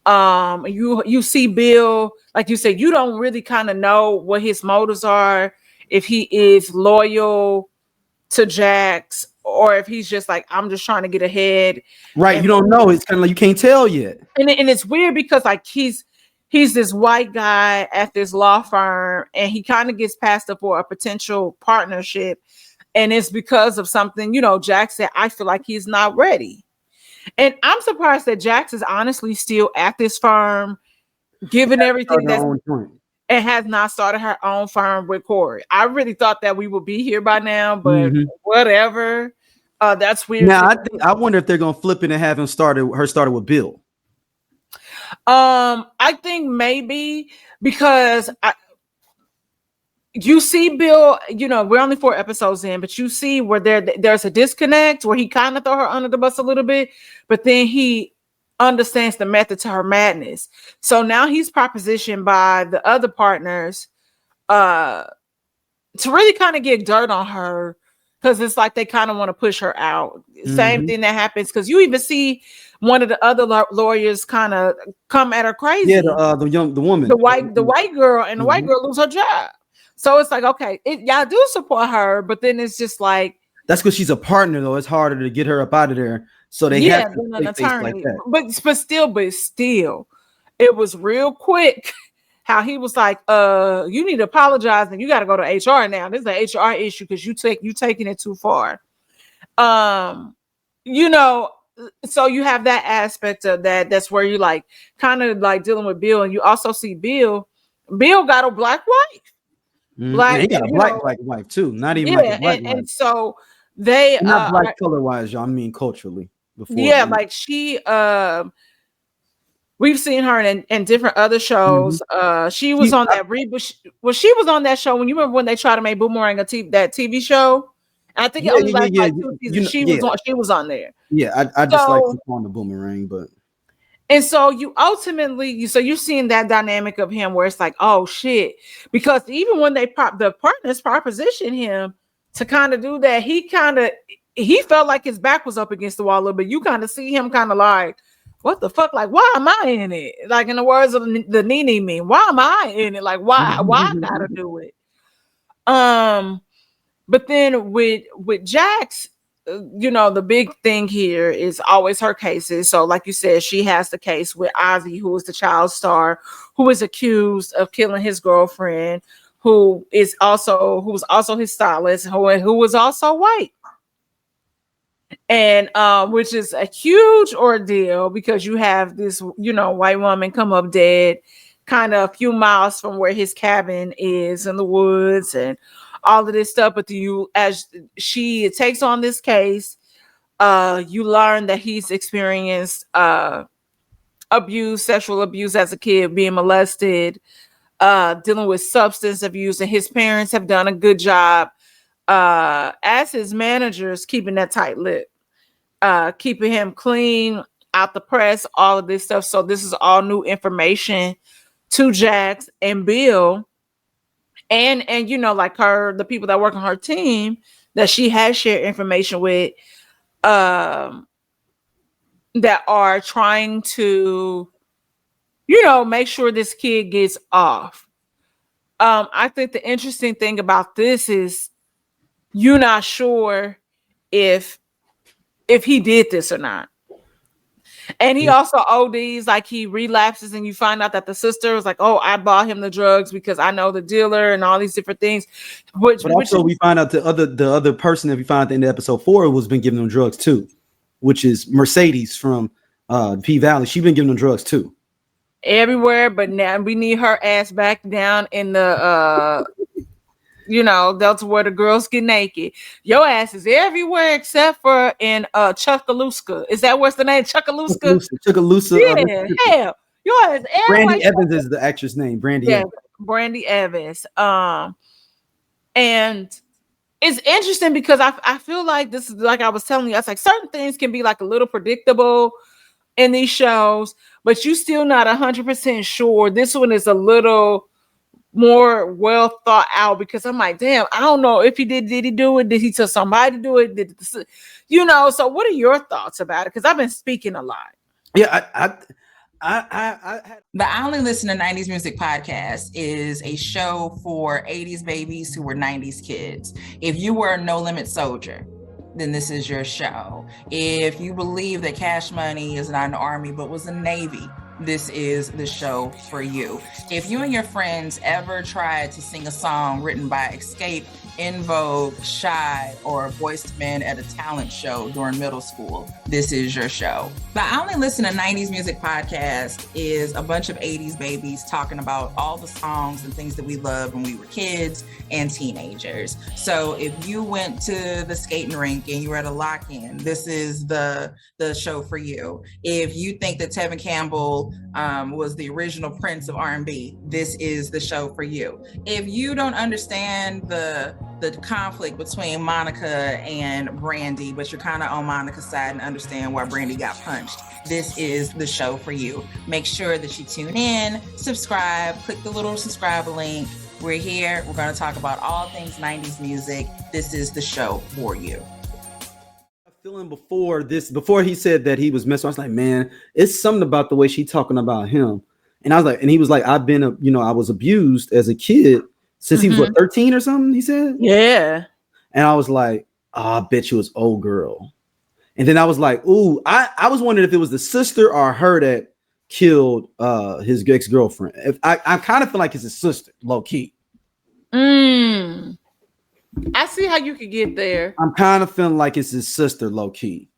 You see Bill, like you said, you don't really kind of know what his motives are, if he is loyal to Jax or if he's just like, I'm just trying to get ahead. Right, you don't know. It's kind of like you can't tell yet. And it's weird because like he's this white guy at this law firm, and he kind of gets passed up for a potential partnership, and it's because of something, Jax said, I feel like he's not ready. And I'm surprised that Jax is honestly still at this firm, given everything and has not started her own firm with Corey. I really thought that we would be here by now, but whatever. That's weird. Now I wonder if they're gonna flip it and have him started with Bill. I think maybe because you see Bill, we're only 4 episodes in, but you see where there's a disconnect where he kind of throw her under the bus a little bit, but then he understands the method to her madness. So now he's propositioned by the other partners to really kind of get dirt on her because it's like they kind of want to push her out. Same thing that happens because you even see one of the other lawyers kind of come at her crazy. Yeah, the woman, the white girl, and the white girl lose her job. So it's like, okay, y'all do support her, but then it's just like that's because she's a partner, though. It's harder to get her up out of there. So they have to an attorney. Like that. But still, it was real quick how he was like, you need to apologize and you got to go to HR now. This is an HR issue because you taking it too far. You know, so you have that aspect of that. That's where you like kind of like dealing with Bill, and you also see Bill got a black wife. Black, he got a black wife too. Not even like a black wife. And so they not black color wise, y'all. I mean culturally. Before like she we've seen her in different other shows. She was on that reboot. Well, she was on that show when you remember when they tried to make Boomerang that TV show. I think it was like 2 seasons. She was on there. Yeah, I just like on the Boomerang, but and so you ultimately you're seeing that dynamic of him where it's like, oh shit, because even when the partners proposition him to kind of do that, he felt like his back was up against the wall a little bit. You kind of see him kind of like, what the fuck? Like, why am I in it? Like in the words of the Nene meme, why am I in it? Like, why I gotta do it? But then with Jax, the big thing here is always her cases. So like you said, she has the case with Ozzy, who is the child star, who is accused of killing his girlfriend, who was also his stylist, who was also white. And which is a huge ordeal because you have this, white woman come up dead kind of a few miles from where his cabin is in the woods and all of this stuff. But as she takes on this case, you learn that he's experienced sexual abuse as a kid, being molested, dealing with substance abuse, and his parents have done a good job as his managers keeping that tight lip, keeping him clean, out the press, all of this stuff. So this is all new information to Jax and Bill. And like the people that work on her team that she has shared information with, that are trying to, make sure this kid gets off. I think the interesting thing about this is you're not sure if he did this or not. And he also ODs, like he relapses, and you find out that the sister was like, "Oh, I bought him the drugs because I know the dealer," and all these different things. But also we find out the other person that we found at the end of episode 4 was been giving them drugs too, which is Mercedes from P Valley. She's been giving them drugs too. Everywhere, but now we need her ass back down in the Delta where the girls get naked. Your ass is everywhere except for in Chucalissa. Is that what's the name? Chucalissa? Chucalissa. Yeah, hell. Your ass everywhere. Brandy Evans is the actress name. Brandy Evans. Brandy Evans. And it's interesting because I feel like this is like I was telling you, I was like certain things can be like a little predictable in these shows, but you still not 100% sure. This one is a little more well thought out because I'm like, damn, I don't know if he did he do it? Did he tell somebody to do it? So what are your thoughts about it? Because I've been speaking a lot. Yeah, The I Only Listen to 90s Music podcast is a show for 80s babies who were 90s kids. If you were a No Limit soldier, then this is your show. If you believe that Cash Money is not an army but was a Navy, this is the show for you. If you and your friends ever tried to sing a song written by Escape, In Vogue, Shy, or Boyz II Men at a talent show during middle school, this is your show. The I Only Listen to 90s Music podcast is a bunch of 80s babies talking about all the songs and things that we loved when we were kids and teenagers. So if you went to the skating rink and you were at a lock-in, this is the show for you. If you think that Tevin Campbell was the original Prince of R&B, this is the show for you. If you don't understand the conflict between Monica and Brandy, but you're kind of on Monica's side and understand why Brandy got punched, this is the show for you. Make sure that you tune in, subscribe, click the little subscribe link, We're here. We're going to talk about all things 90s music. This is the show for you. Feeling before he said that he was messing, I was like, man, it's something about the way she talking about him. And I was like, and he was like, I was abused as a kid since he was what, 13 or something, he said? Yeah. And I was like, oh, I bet you was old girl. And then I was like, ooh, I was wondering if it was the sister or her that killed his ex-girlfriend. If I kind of feel like it's his sister, low key. I see how you could get there. I'm kind of feeling like it's his sister, low key.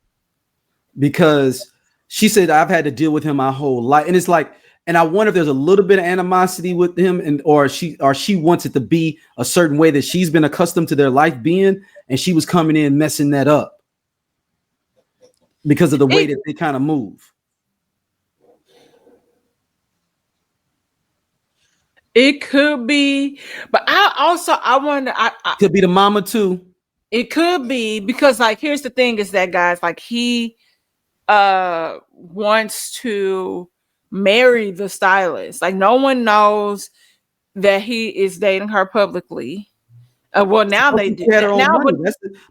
Because she said I've had to deal with him my whole life. And it's like, and I wonder if there's a little bit of animosity with him, and or she wants it to be a certain way that she's been accustomed to their life being, and she was coming in messing that up because of the way that they kind of move. It could be, but I wonder. Could be the mama too. It could be because, like, here's the thing: is that guys, like, he wants to marry the stylist. Like, no one knows that he is dating her publicly. Well, now they do.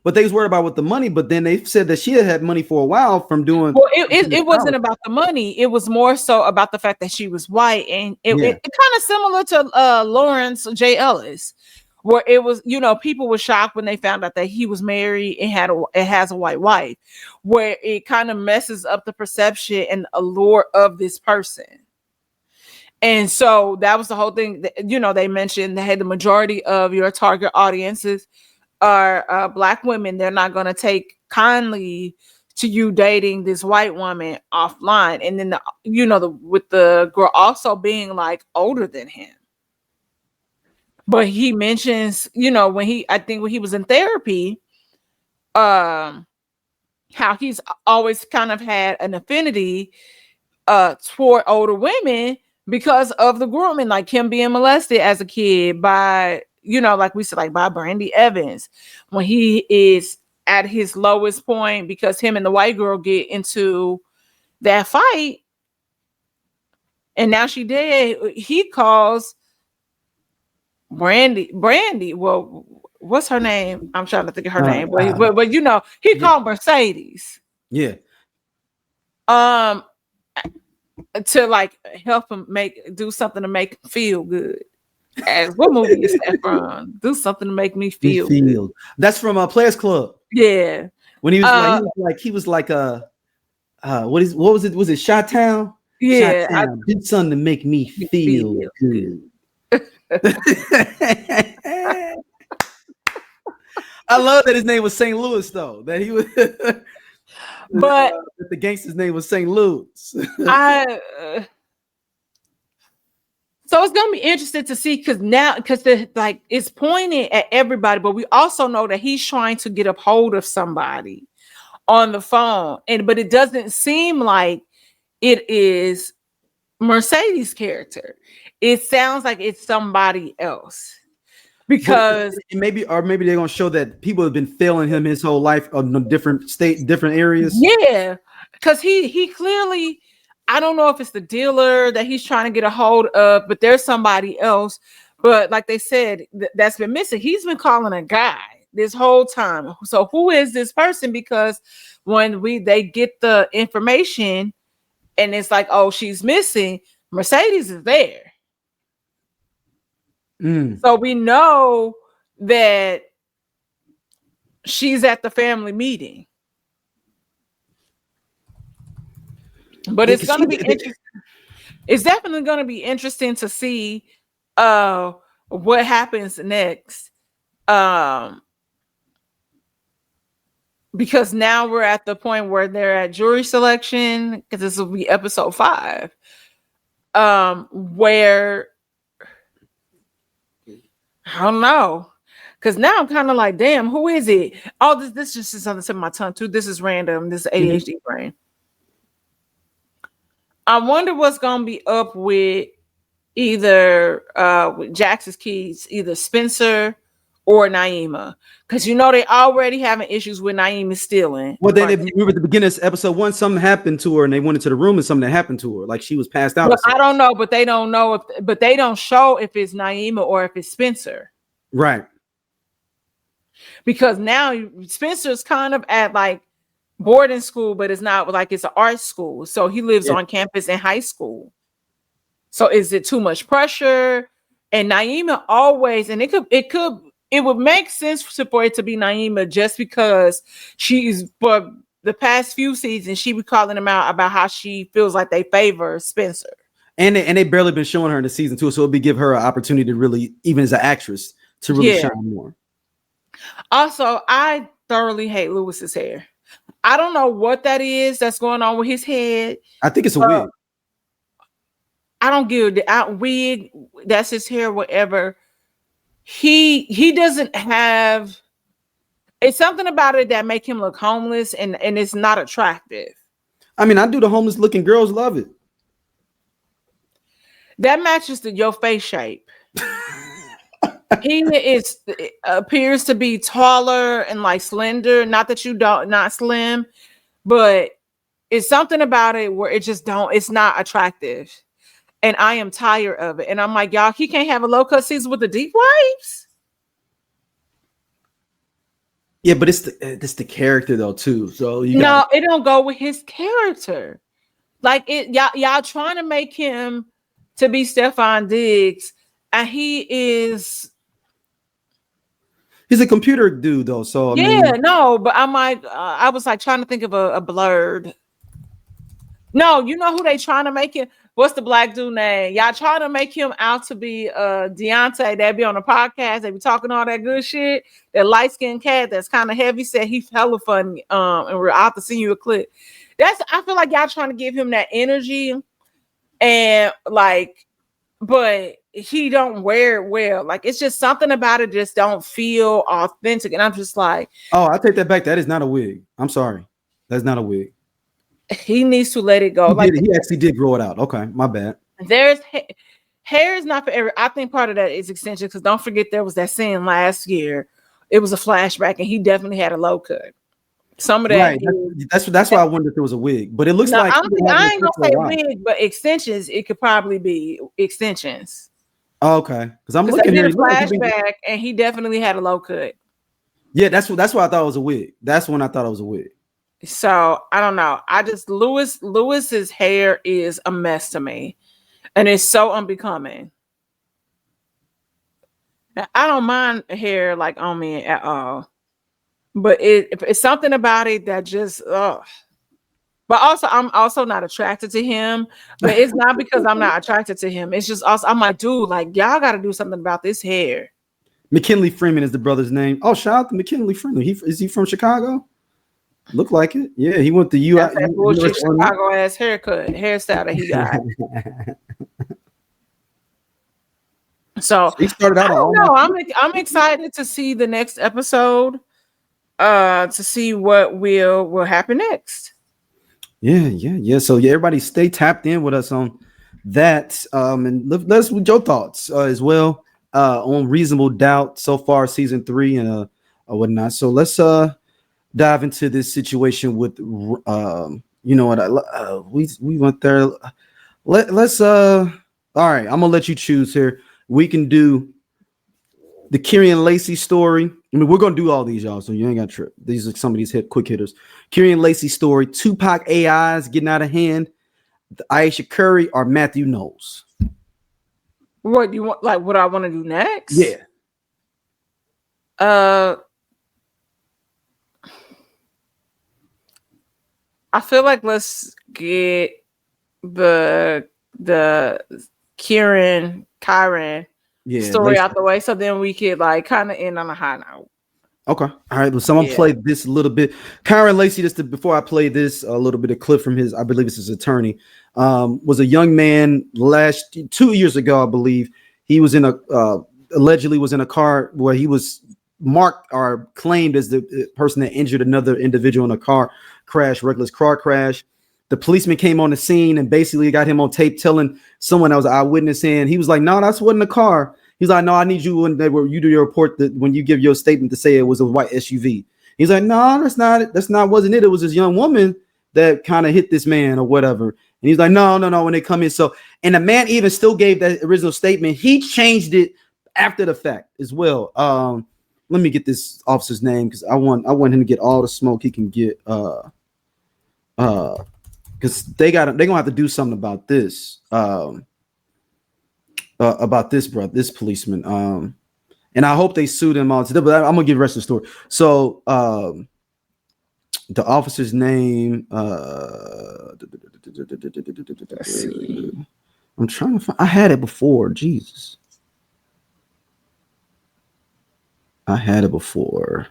But they was worried about with the money. But then they said that she had money for a while from doing. Well, it wasn't about the money. It was more so about the fact that she was white, and it kind of similar to Lawrence J. Ellis, where it was, people were shocked when they found out that he was married and has a white wife, where it kind of messes up the perception and allure of this person. And so that was the whole thing. They mentioned that, hey, the majority of your target audiences are Black women. They're not going to take kindly to you dating this white woman offline. And then, with the girl also being like older than him. But he mentions, when he was in therapy, how he's always kind of had an affinity toward older women because of the grooming, like him being molested as a kid by, like we said, like by Brandy Evans, when he is at his lowest point because him and the white girl get into that fight. And now she dead. He calls Brandy. Well, what's her name? I'm trying to think of her name, but he called Mercedes. Yeah. To like help him do something to make him feel good. As what movie is that from? Do something to make me feel good. That's from Players Club. Yeah. When he was like what was it? Was it Chi-Town? Yeah. Chi-Town. Did something to make me feel good. I love that his name was St. Louis though. That he was but the gangster's name was St. Louis. So it's gonna be interesting to see because it's pointing at everybody, but we also know that he's trying to get a hold of somebody on the phone, but it doesn't seem like it is Mercedes' character. It sounds like it's somebody else. Because maybe they're gonna show that people have been failing him his whole life on different areas. Yeah, because he clearly, I don't know if it's the dealer that he's trying to get a hold of, but there's somebody else. But like they said, that's been missing. He's been calling a guy this whole time. So who is this person? Because when they get the information and it's like, oh, she's missing, Mercedes is there. So we know that she's at the family meeting. But it's going to be interesting. It's definitely going to be interesting to see what happens next. Because now we're at the point where they're at jury selection, because this will be episode 5. Where I don't know, because now I'm kind of like, damn, who is it? Oh, this just is on the tip of my tongue too. This is random. This is ADHD brain. I wonder what's gonna be up with either with Jax's kids, either Spencer or Naima, because they already having issues with Naima stealing. Well, then if you remember at the beginning of episode 1, something happened to her, and they went into the room, and something happened to her, like she was passed out. But I don't know, but they don't know but they don't show if it's Naima or if it's Spencer, right? Because now Spencer's kind of at like boarding school, but it's not like it's an art school, so he lives on campus in high school. So is it too much pressure? And Naima always, and it would make sense for it to be Naima, just because she's, for the past few seasons, she be calling him out about how she feels like they favor Spencer. And they barely been showing her in the season 2, so it'll be give her an opportunity to really, even as an actress, to really shine more. Also, I thoroughly hate Lewis's hair. I don't know what that is that's going on with his head. I think it's a wig. I don't give a wig. That's his hair, whatever. He doesn't have. It's something about it that make him look homeless, and it's not attractive. I mean, I do the homeless looking girls love it. That matches your face shape. He appears to be taller and like slender. Not that you not slim, but it's something about it where it's not attractive. And I am tired of it. And I'm like, y'all, he can't have a low cut season with the deep waves. Yeah, but it's the character though too. So it don't go with his character. Like y'all trying to make him to be Stefan Diggs, and he's a computer dude though. So but I'm like, I was like trying to think of a blurred. No, you know who they trying to make him? What's the black dude name? Y'all trying to make him out to be Deontay that be on the podcast. They be talking all that good shit. That light-skinned cat that's kind of heavy said he's hella funny. And we're out to send you a clip. I feel like y'all trying to give him that energy, and like, but he don't wear it well. Like, it's just something about it just don't feel authentic. And I'm just like, oh, I take that back. That is not a wig. I'm sorry. That's not a wig. He needs to let it go. He actually did grow it out. Okay, my bad. There's hair is not for every. I think part of that is extension, because don't forget there was that scene last year. It was a flashback, and he definitely had a low cut. Some of that, right? That's why I wondered if it was a wig. But it looks like I ain't gonna say wig, but extensions. It could probably be extensions. Oh, okay, because I'm looking at a flashback, and he definitely had a low cut. Yeah, that's why I thought it was a wig. That's when I thought it was a wig. So I don't know. I just Lewis's hair is a mess to me, and it's so unbecoming. Now, I don't mind hair like on me at all, but it's something about it that just. But also, I'm also not attracted to him. But it's not because I'm not attracted to him. It's just also I'm like, dude, like y'all got to do something about this hair. McKinley Freeman is the brother's name. Oh, shout out to McKinley Freeman. Is he from Chicago? Look like it. Yeah, he went to Chicago ass hairstyle that he got. So he started out. I'm excited to see the next episode. To see what will happen next. Yeah. So everybody stay tapped in with us on that. And let's with your thoughts as well on Reasonable Doubt so far, season 3 and whatnot. So let's dive into this situation with we went there. Let's all right, I'm gonna let you choose here. We can do the Kyren Lacy story. I mean, we're gonna do all these, y'all, so you ain't got to trip. These are some of these quick hitters. Kyren Lacy story, Tupac AIs getting out of hand, the Ayesha Curry or Matthew Knowles. What do you want? Like what I want to do next? Yeah. I feel like let's get the Kyren story out the way, so then we could like kind of end on a high note. Okay. All right. Well, someone played this a little bit. Kyren Lacy, before I play this, a little bit of clip from I believe it's his attorney, was a young man 2 years ago, I believe. He was allegedly was in a car where he was marked or claimed as the person that injured another individual in a car crash, reckless car crash. The policeman came on the scene and basically got him on tape telling someone that was an eyewitness, and he was like, no, that's wasn't a car. He's like, no, I need you when you do your report that when you give your statement to say it was a white SUV. He's like, no, wasn't it. It was this young woman that kind of hit this man or whatever. And he's like, no, when they come in. So, and the man even still gave that original statement. He changed it after the fact as well. Let me get this officer's name because I want him to get all the smoke he can get. Because they're gonna have to do something about this. About this policeman. And I hope they sued him all today, but I'm gonna give the rest of the story. So the officer's name, I'm trying to find, I had it before. Jesus. I had it before.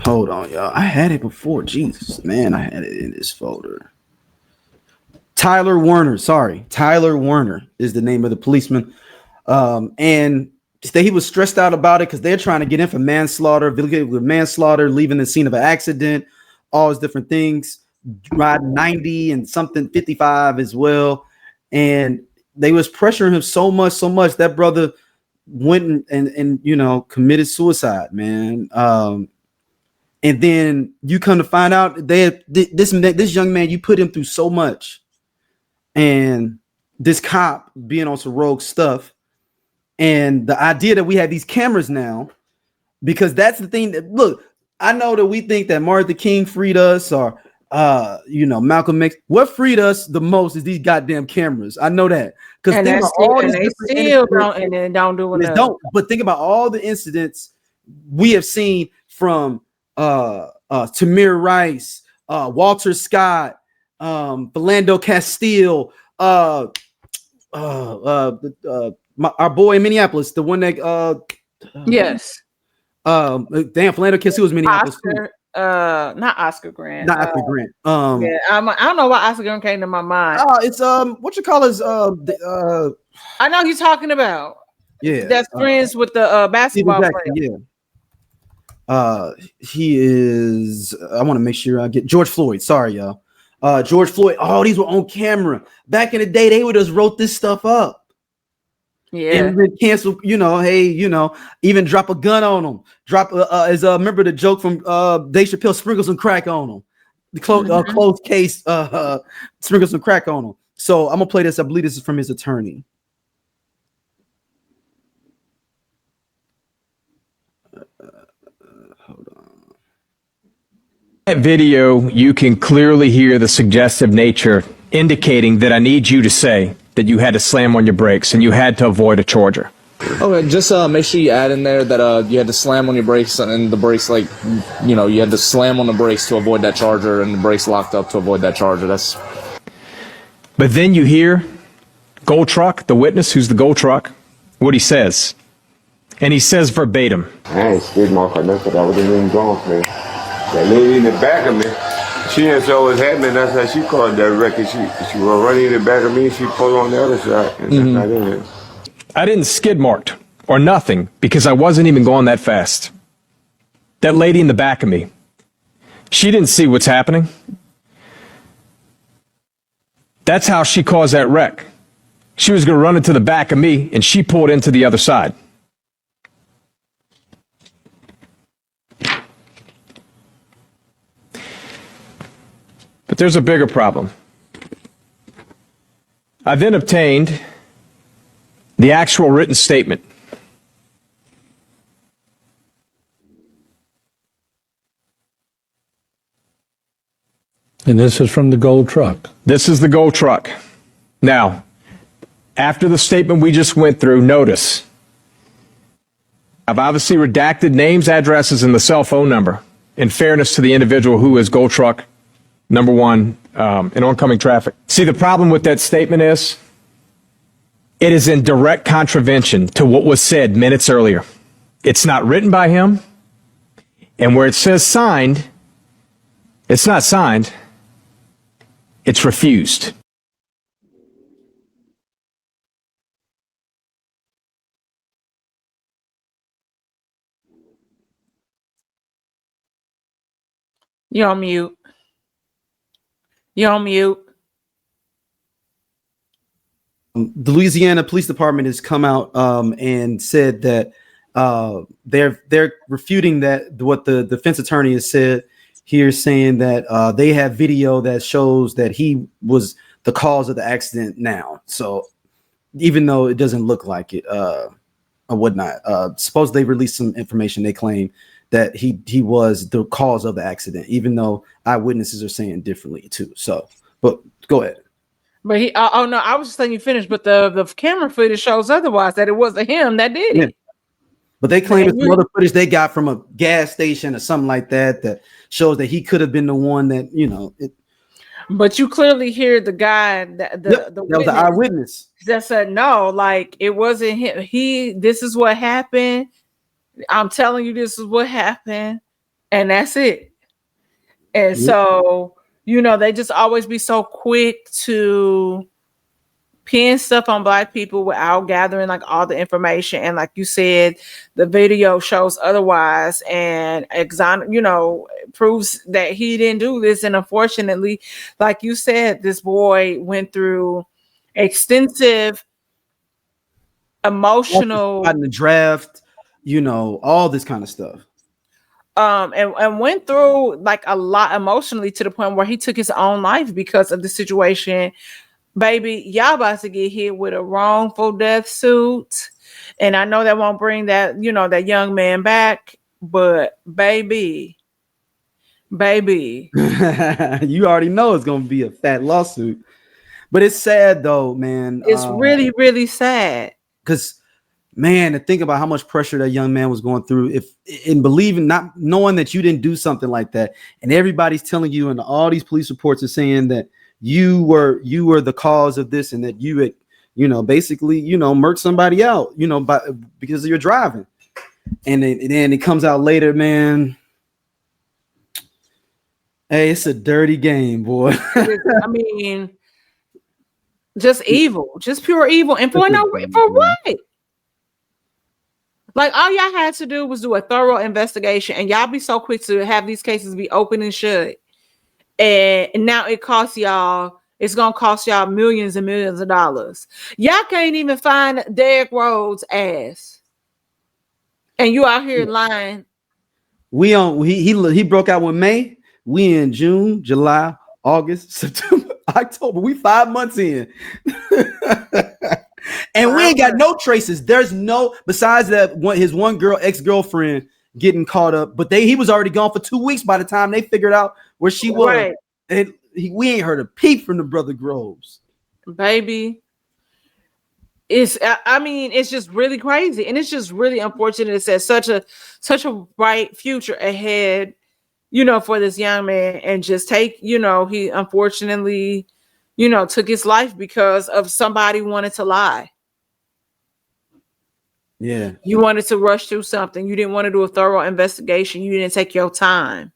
Hold on, y'all. I had it before. Jesus, man, I had it in this folder. Tyler Warner is the name of the policeman. And he was stressed out about it because they're trying to get in for manslaughter, leaving the scene of an accident, all those different things, riding 90 and something 55 as well. And they was pressuring him so much that brother went and committed suicide, man. And then you come to find out this young man, you put him through so much. And this cop being on some rogue stuff. And the idea that we have these cameras now, because that's the thing that, look, I know that we think that Martin Luther King freed us or, Malcolm X. What freed us the most is these goddamn cameras. I know that. Because think about all these still don't do enough. But think about all the incidents we have seen from Tamir Rice, Walter Scott, Philando Castile, our boy in Minneapolis, the one that yes. Philando Castile was Minneapolis. Not Oscar Grant. Not Oscar Grant. Yeah, I don't know why Oscar Grant came to my mind. It's what you call his I know he's talking about. Yeah. That's friends with the basketball player. Yeah. He is. I want to make sure I get George Floyd. Sorry, y'all. George Floyd. Oh, these were on camera. Back in the day, they would just wrote this stuff up. Yeah. And then cancel. Even drop a gun on them. Remember the joke from Dave Chappelle? Sprinkle some crack on them. The closed case. Sprinkle some crack on them. So I'm gonna play this. I believe this is from his attorney. That video, you can clearly hear the suggestive nature indicating that I need you to say that you had to slam on your brakes and you had to avoid a charger. Okay, just make sure you add in there that you had to slam on your brakes and the brakes, you had to slam on the brakes to avoid that charger and the brakes locked up to avoid that charger. But then you hear Gold Truck, the witness who's the Gold Truck, what he says. And he says verbatim. I ain't skid mark or nothing. I wasn't even going for it. That lady in the back of me, she didn't know what was happening. That's how she called that record. She was running in the back of me. She pulled on the other side. And that's not it. I didn't skid marked or nothing because I wasn't even going that fast. That lady in the back of me, she didn't see what's happening. That's how she caused that wreck. She was going to run into the back of me and she pulled into the other side. But there's a bigger problem. I then obtained the actual written statement. And this is from the Gold Truck. This is the Gold Truck. Now, after the statement we just went through, notice I've obviously redacted names, addresses, and the cell phone number in fairness to the individual who is Gold Truck number one in oncoming traffic. See, the problem with that statement is it is in direct contravention to what was said minutes earlier. It's not written by him, and where it says signed, it's not signed, it's refused. You're on mute. You're on mute. The Louisiana Police Department has come out and said that they're refuting that what the defense attorney has said here, saying that they have video that shows that he was the cause of the accident now. So even though it doesn't look like it or whatnot, suppose they released some information. They claim that he was the cause of the accident, even though eyewitnesses are saying differently too. So, but go ahead. But he, oh no, I was just letting you finish. But the camera footage shows otherwise, that it wasn't him that did it. But they claim it's some other footage they got from a gas station or something like that that shows that he could have been the one that, you know. But you clearly hear the guy, that was the eyewitness that said no, like it wasn't him. This is what happened. I'm telling you, this is what happened, and that's it. And so, you know, they just always be so quick to pin stuff on Black people without gathering like all the information. And like you said, the video shows otherwise, and proves that he didn't do this. And unfortunately, like you said, this boy went through extensive emotional in the draft, you know, all this kind of stuff. And went through like a lot emotionally to the point where he took his own life because of the situation. Baby, y'all about to get hit with a wrongful death suit. And I know that won't bring that, you know, that young man back, but baby, you already know it's going to be a fat lawsuit. But it's sad though, man. It's really, really sad. Because, man, to think about how much pressure that young man was going through, not knowing that you didn't do something like that, and everybody's telling you, and all these police reports are saying that you were the cause of this, and that you had, you know, basically, you know, murked somebody out, you know, because of your driving, and then it comes out later, man. Hey, it's a dirty game, boy. I mean, just evil, just pure evil, and for what? Like, all y'all had to do was do a thorough investigation, and y'all be so quick to have these cases be open and shut. And now it's going to cost y'all millions and millions of dollars. Y'all can't even find Derrick Rhodes' ass. And you out here lying. He broke out with May. We in June, July, August, September, October. We 5 months in. And we ain't got no traces. There's no, besides that his ex-girlfriend getting caught up, but he was already gone for 2 weeks by the time they figured out where she was. Right. And we ain't heard a peep from the brother Groves. Baby. It's just really crazy. And it's just really unfortunate. It says such a bright future ahead, you know, for this young man, and just he unfortunately, you know, took his life because of somebody wanted to lie. Yeah. You wanted to rush through something. You didn't want to do a thorough investigation. You didn't take your time.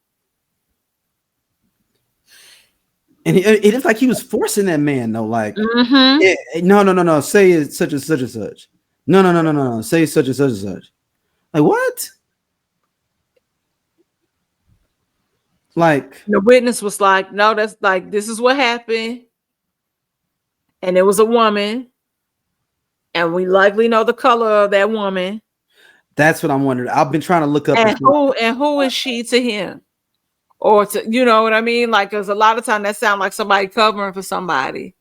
And it is like he was forcing that man, though. Like, no. Say it's such and such and such. No. Say such and such and such. Like, what? Like, the witness was like, no, that's like, this is what happened. And it was a woman. And we likely know the color of that woman. That's what I'm wondering. I've been trying to look up. And who is she to him? Or to, you know what I mean? Like, because a lot of time that sounds like somebody covering for somebody.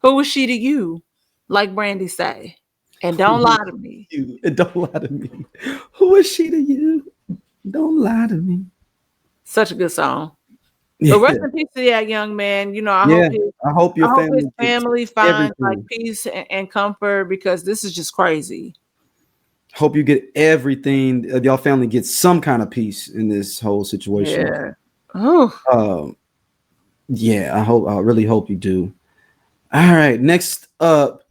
Who is she to you? Like Brandy say. And don't lie to me. Don't lie to me. Who is she to you? Don't lie to me. Such a good song. So rest in peace to that young man. You know, I hope his family finds like peace and comfort, because this is just crazy. Hope you get everything. Your family gets some kind of peace in this whole situation. Yeah. Oh. Yeah. I really hope you do. All right. Next up,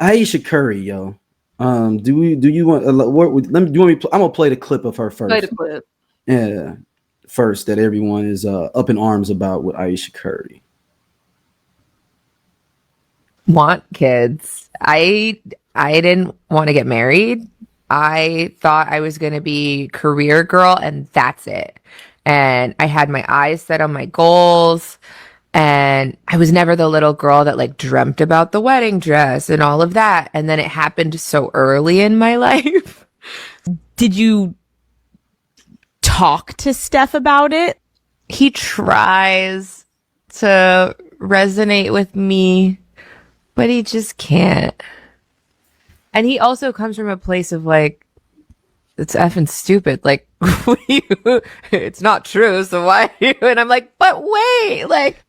Ayesha Curry, yo. Do you want? Do you want me? I'm gonna play the clip of her first. Play the clip. Yeah. First, that everyone is up in arms about with Ayesha Curry. Want kids. I didn't want to get married. I thought I was going to be career girl, and that's it. and I had my eyes set on my goals. And I was never the little girl that like dreamt about the wedding dress and all of that. And then it happened so early in my life. Did you talk to Steph about it? He tries to resonate with me, but he just can't. And he also comes from a place of like, it's effing stupid. Like, it's not true. So why? And I'm like, but wait, like,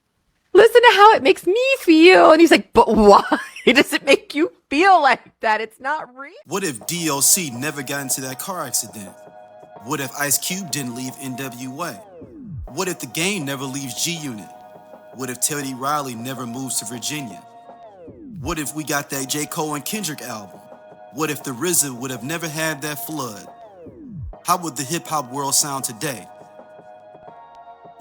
listen to how it makes me feel. And he's like, but why does it make you feel like that? It's not real. What if DOC never got into that car accident? What if Ice Cube didn't leave NWA? What if the Game never leaves G-Unit? What if Teddy Riley never moves to Virginia? What if we got that J. Cole and Kendrick album? What if the RZA would have never had that flood? How would the hip-hop world sound today?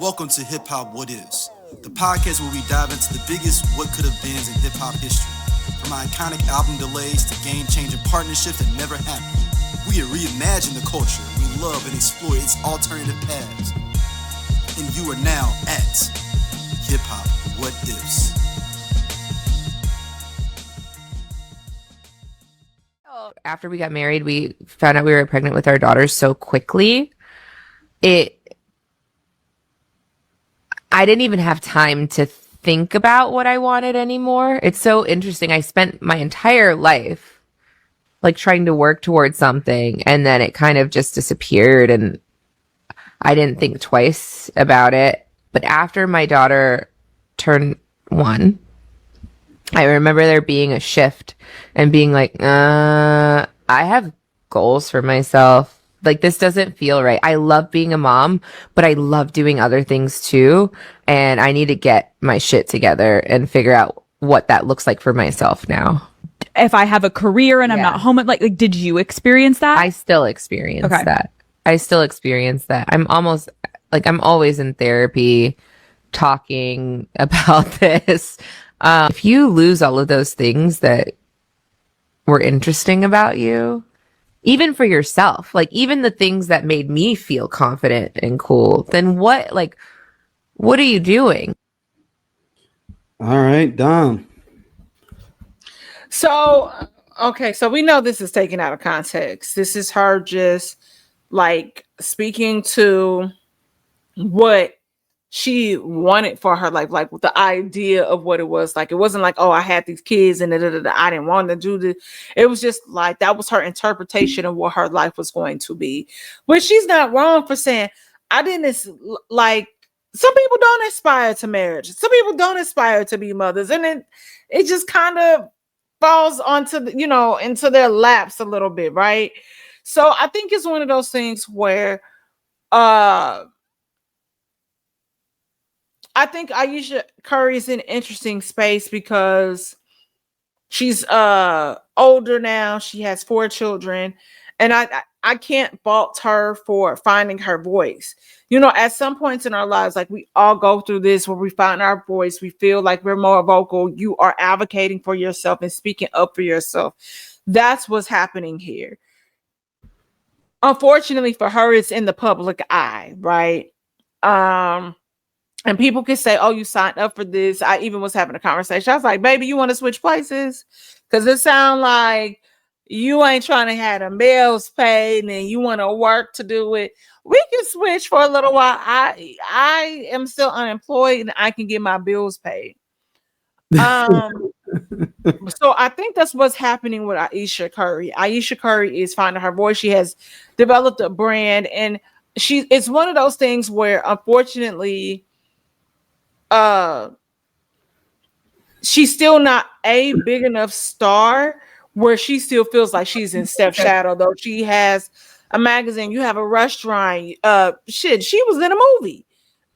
Welcome to Hip Hop What Is, the podcast where we dive into the biggest what could have beens in hip-hop history. From iconic album delays to game-changing partnerships that never happened. We reimagine the culture we love and explore its alternative paths. And you are now at Hip Hop What Is. After we got married, we found out we were pregnant with our daughters so quickly. I didn't even have time to think about what I wanted anymore. It's so interesting. I spent my entire life like trying to work towards something, and then it kind of just disappeared, and I didn't think twice about it. But after my daughter turned 1, I remember there being a shift and being like, I have goals for myself. Like, this doesn't feel right. I love being a mom, but I love doing other things too. And I need to get my shit together and figure out what that looks like for myself now. If I have a career and I'm not home, like, did you experience that? I still experience that. I still experience that. I'm always in therapy talking about this. If you lose all of those things that were interesting about you, even for yourself, like even the things that made me feel confident and cool, then what are you doing? All right, Dom. So, okay, so we know this is taken out of context. This is her just like speaking to what she wanted for her life, like with the idea of what it was like. It wasn't like, oh, I had these kids and I didn't want to do this. It was just like that was her interpretation of what her life was going to be. But she's not wrong for saying, I didn't like. Some people don't aspire to marriage. Some people don't aspire to be mothers, and it just kind of falls onto into their laps a little bit, right? So I think it's one of those things where I think Ayesha Curry is in an interesting space because she's older now. She has 4 children, and I can't fault her for finding her voice. At some points in our lives, like we all go through this where we find our voice, we feel like we're more vocal. You are advocating for yourself and speaking up for yourself. That's what's happening here. Unfortunately for her, it's in the public eye, right? And people can say, oh, you signed up for this. I even was having a conversation. I was like, baby, you want to switch places? Because it sounds like you ain't trying to have the bills paid and you want to work to do it. We can switch for a little while. I am still unemployed and I can get my bills paid. So I think that's what's happening with Ayesha Curry. Ayesha Curry is finding her voice. She has developed a brand, and it's one of those things where, unfortunately, she's still not a big enough star where she still feels like she's in Steph's shadow, though she has a magazine, you have a restaurant. She was in a movie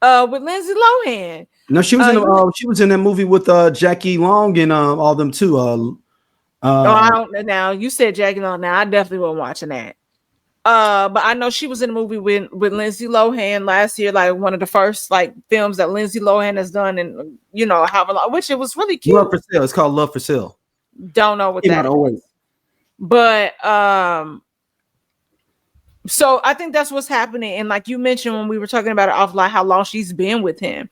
with Lindsay Lohan. No, she was in that movie with Jackie Long and all them too. I don't now. You said Jackie Long. Now I definitely wasn't watching that. But I know she was in a movie with Lindsay Lohan last year, like one of the first like films that Lindsay Lohan has done, and however long, which it was really cute. Love for Sale. It's called Love for Sale. Don't know what that is. Always. But So I think that's what's happening. And like you mentioned when we were talking about it offline, how long she's been with him.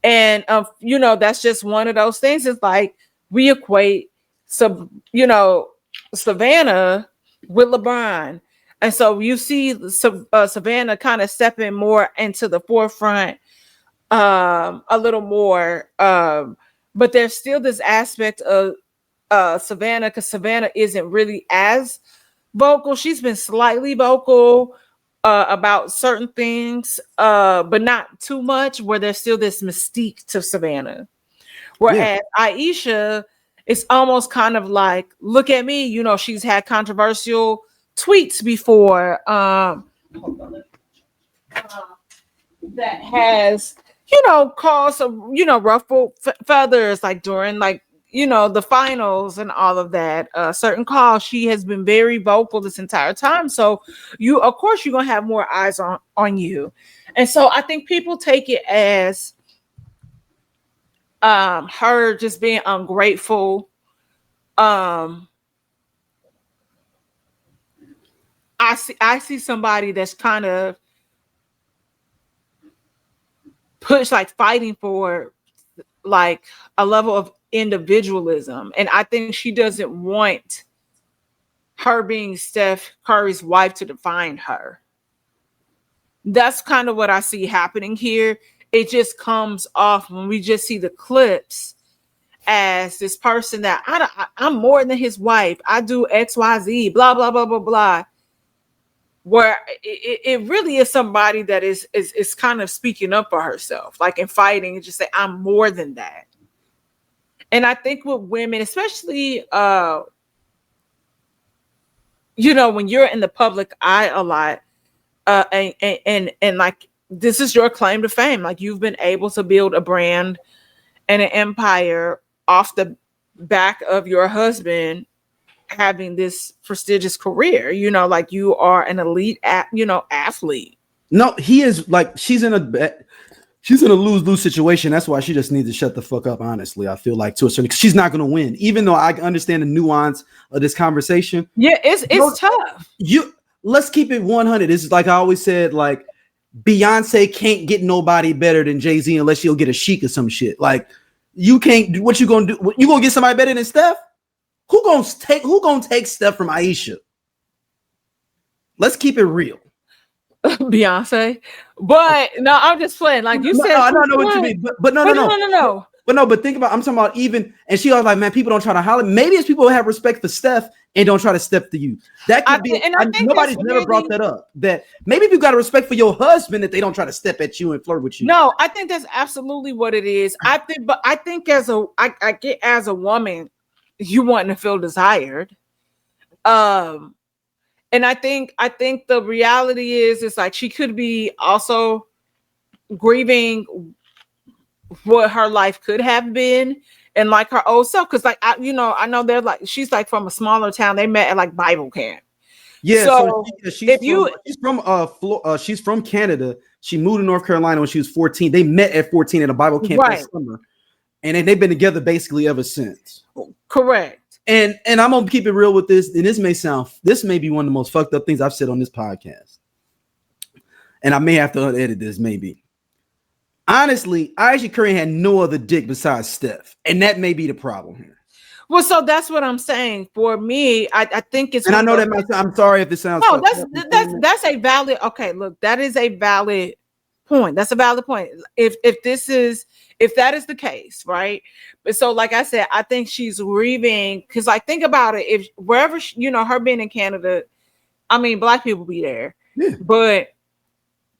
And you know, that's just one of those things. It's like we equate Savannah with LeBron. And so you see Savannah kind of stepping more into the forefront a little more. But there's still this aspect of Savannah, because Savannah isn't really as vocal. She's been slightly vocal about certain things, but not too much, where there's still this mystique to Savannah. Whereas Ayesha, it's almost kind of like, look at me, you know, she's had controversial tweets before that has, you know, caused some, you know, ruffled feathers, like during like, you know, the finals and all of that. Certain calls, she has been very vocal this entire time. So you, of course, you're gonna have more eyes on you. And so I think people take it as her just being ungrateful. I see somebody that's kind of push, like fighting for like a level of individualism. And I think she doesn't want her being Steph Curry's wife to define her. That's kind of what I see happening here. It just comes off when we just see the clips as this person that I'm more than his wife. I do XYZ, blah, blah, blah, blah, blah. Where it really is somebody that is kind of speaking up for herself, like in fighting, and just say, I'm more than that. And I think with women, especially, you know, when you're in the public eye a lot, and like, this is your claim to fame. Like, you've been able to build a brand and an empire off the back of your husband having this prestigious career. You know, like, you are an elite athlete. No, he is, like, she's in a lose-lose situation. That's why she just needs to shut the fuck up, honestly. I feel like, to a certain, because she's not going to win, even though I understand the nuance of this conversation. Yeah, it's tough. Let's keep it 100. It's like I always said, like, Beyonce can't get nobody better than Jay-Z unless she'll get a Chic or some shit. Like, you can't do what you gonna do. You gonna get somebody better than Steph? Who gonna take Steph from Ayesha? Let's keep it real. Beyonce. But no, I'm just playing. Like you said, I don't know what you mean. But no. But think about, I'm talking about even, and she was like, man, people don't try to holler. Maybe it's people who have respect for Steph and don't try to step to you. That could be, and nobody's never brought that up. That maybe if you got a respect for your husband, that they don't try to step at you and flirt with you. No, I think that's absolutely what it is. I think as a woman, you want to feel desired. And I think the reality is, it's like she could be also grieving what her life could have been and like her old self. Cause like, I know they're like, she's like from a smaller town. They met at like Bible camp. Yeah. So she's from Canada. She moved to North Carolina when she was 14. They met at 14 at a Bible camp that summer. And they've been together basically ever since. Correct. And I'm gonna keep it real with this. And this may be one of the most fucked up things I've said on this podcast. And I may have to edit this, maybe. Honestly, Ayesha Curry had no other dick besides Steph, and that may be the problem here. Well, so that's what I'm saying. For me, I think it's. And I know that I'm sorry if this sounds. No, that's a valid. Okay, look, that is a valid point. That's a valid point. If that is the case, right? But so, like I said, I think she's grieving because, like, think about it. If wherever her being in Canada, I mean, Black people be there, but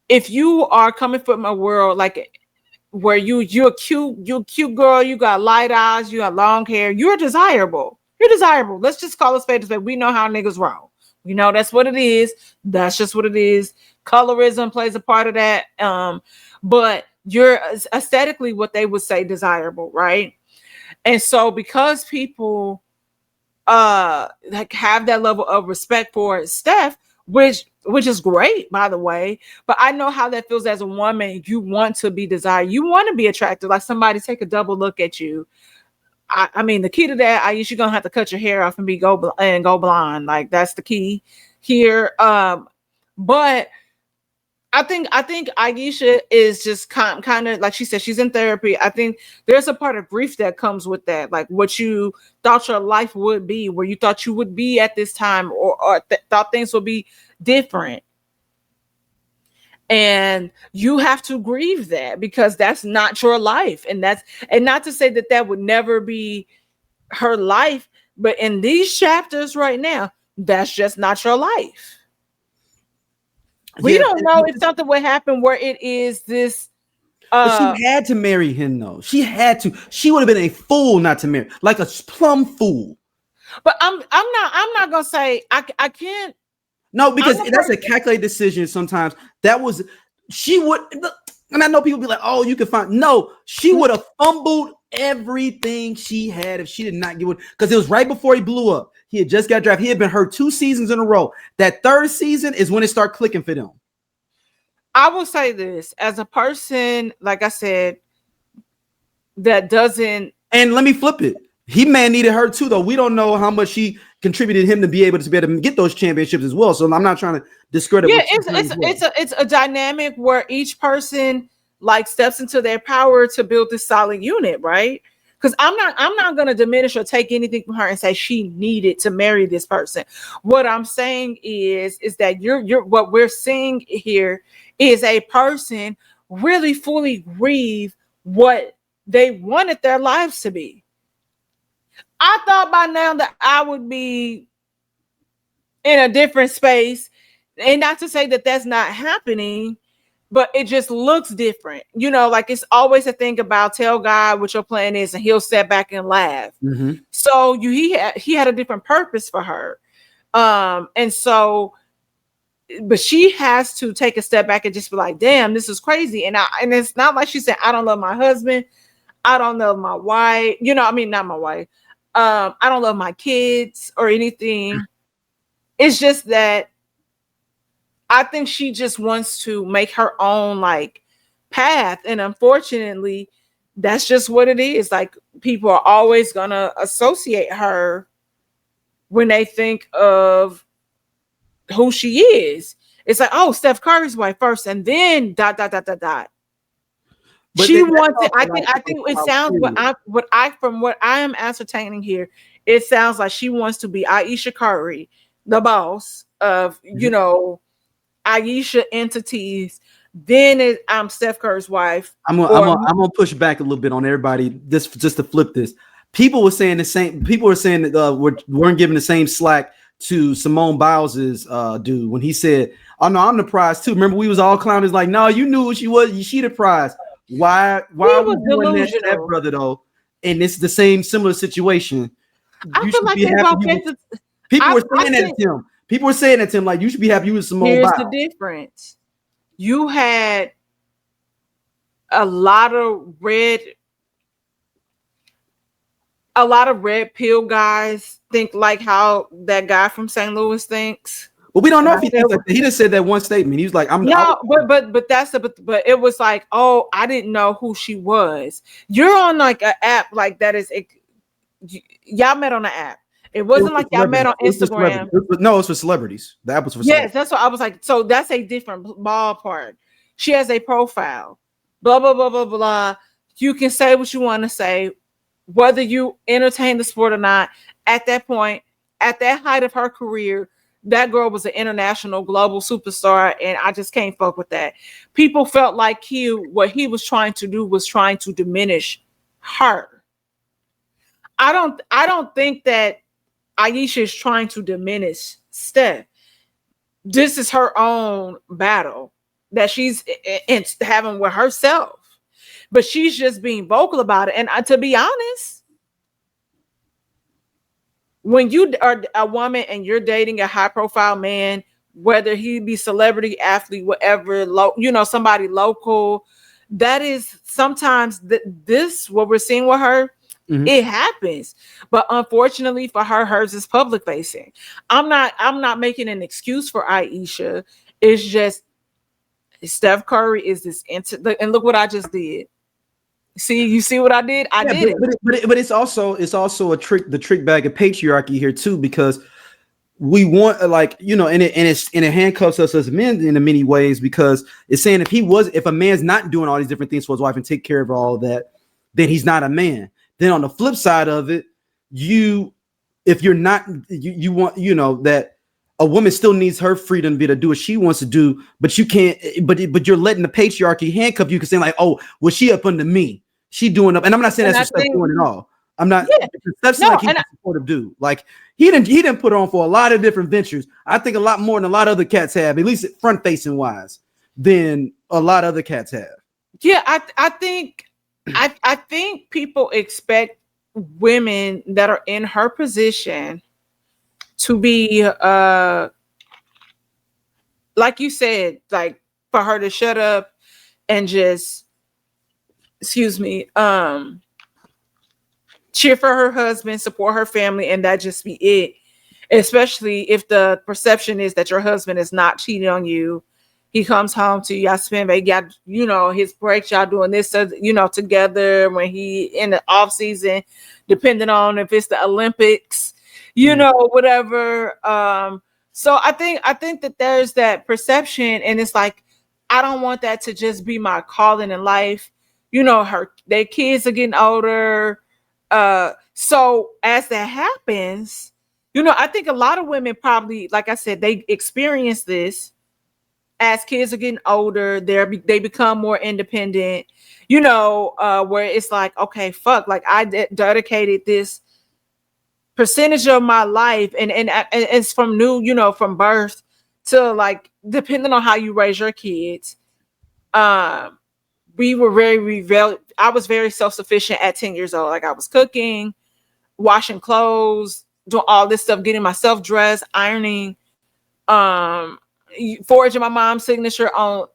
if you are coming from a world like where you're a cute girl, you got light eyes, you got long hair, you're desirable. You're desirable. Let's just call it spade to spade. We know how niggas roll. We know that's what it is. That's just what it is. Colorism plays a part of that. But you're aesthetically what they would say desirable, right? And so because people like have that level of respect for Steph, which is great, by the way. But I know how that feels as a woman. You want to be desired. You want to be attractive. Like somebody take a double look at you. I mean, the key to that, you're gonna have to cut your hair off and go blind. Like that's the key here. But I think Ayesha is just kind of like she said, she's in therapy. I think there's a part of grief that comes with that, like what you thought your life would be, where you thought you would be at this time, or thought things would be different. And you have to grieve that because that's not your life. And not to say that would never be her life, but in these chapters right now, that's just not your life. We don't know if something would happen where it is this. But she had to marry him, though. She had to. She would have been a fool not to marry, like a plum fool. But I'm not gonna say I can't. No, because that's a calculated decision. Sometimes she would. And I know people be like, "Oh, you can find." No, she would have fumbled everything she had if she did not give it, because it was right before he blew up. He had just got drafted. He had been hurt 2 seasons in a row. That third season is when it started clicking for them. I will say this as a person, like I said, that doesn't. And let me flip it. He needed her too, though. We don't know how much she contributed him to be able to get those championships as well. So I'm not trying to discredit. Yeah, it's a dynamic where each person like steps into their power to build this solid unit, right? Because I'm not going to diminish or take anything from her and say she needed to marry this person. What I'm saying is that you're what we're seeing here is a person really fully grieve what they wanted their lives to be. I thought by now that I would be in a different space, and not to say that that's not happening, but it just looks different. You know, like it's always a thing about tell God what your plan is and he'll step back and laugh. Mm-hmm. So he had a different purpose for her. And so, but she has to take a step back and just be like, damn, this is crazy. And it's not like she said, I don't love my husband. I don't love my wife. You know, I mean, not my wife. I don't love my kids or anything. It's just that I think she just wants to make her own like path. And unfortunately, that's just what it is. Like people are always going to associate her when they think of who she is. It's like, oh, Steph Curry's wife first and then ... But she wants it. I think it sounds from what I am ascertaining here, it sounds like she wants to be Ayesha Curry, the boss of, you know, Ayesha entities. Then I'm Steph Curry's wife. I'm gonna push back a little bit on everybody. This just to flip this. People were saying the same. People were saying that weren't giving the same slack to Simone Biles's dude when he said, "Oh no, I'm the prize too." Remember, we was all clowning like, "No, you knew who she was. She the prize." Why are we doing that to that brother though? And it's the similar situation. I feel like people were saying that to him. People were saying that to him, like, you should be happy with Simone Biles. Here's the difference. You had a lot of red pill guys think like how that guy from St. Louis thinks. But we don't know if he thinks like that. He just said that one statement. He was like, but it was like, oh, I didn't know who she was. You're on like an app like that is y'all met on the app. It wasn't like y'all met on Instagram. No, it's for celebrities. The app was for celebrities. Yes, that's what I was like. So that's a different ballpark. She has a profile. Blah, blah, blah, blah, blah. You can say what you want to say, whether you entertain the sport or not. At that point, at that height of her career, that girl was an international global superstar, and I just can't fuck with that. People felt like what he was trying to do was trying to diminish her. I don't think that Ayesha is trying to diminish Steph. This is her own battle that she's having with herself, but she's just being vocal about it. And to be honest, when you are a woman and you're dating a high-profile man, whether he be celebrity, athlete, whatever, somebody local, that is sometimes this what we're seeing with her. Mm-hmm. It happens, but unfortunately for her, hers is public facing. I'm not making an excuse for Ayesha. It's just Steph Curry is this and look what I just did. You see what I did? I did it. But it's also a trick, the trick bag of patriarchy here too, because we want like, you know, and it handcuffs us as men in many ways, because it's saying if a man's not doing all these different things for his wife and take care of all of that, then he's not a man. Then on the flip side of it, if you're not, you want, you know, that a woman still needs her freedom to do what she wants to do, but you can't, but you're letting the patriarchy handcuff you, because saying like, oh, well, she up under me, she doing up, and I'm not saying that's what doing at all. I'm not. Yeah. That's no, like he's a supportive dude. Like he didn't put on for a lot of different ventures. I think a lot more than a lot of other cats have, at least front facing wise, than a lot of other cats have. Yeah, I think people expect women that are in her position to be like you said, like for her to shut up and just cheer for her husband, support her family, and that just be it. Especially if the perception is that your husband is not cheating on you. He comes home to you, y'all spend, they got, you know, his breaks, y'all doing this, you know, together when he in the off season, depending on if it's the Olympics, you know, whatever. So I think that there's that perception, and it's like, I don't want that to just be my calling in life. You know, their kids are getting older. So as that happens, you know, I think a lot of women probably, like I said, they experience this as kids are getting older. They become more independent, you know, where it's like, okay, fuck, like I dedicated this percentage of my life, and it's from from birth to, like, depending on how you raise your kids. We were I was very self-sufficient at 10 years old. Like I was cooking, washing clothes, doing all this stuff, getting myself dressed, ironing, forging my mom's signature on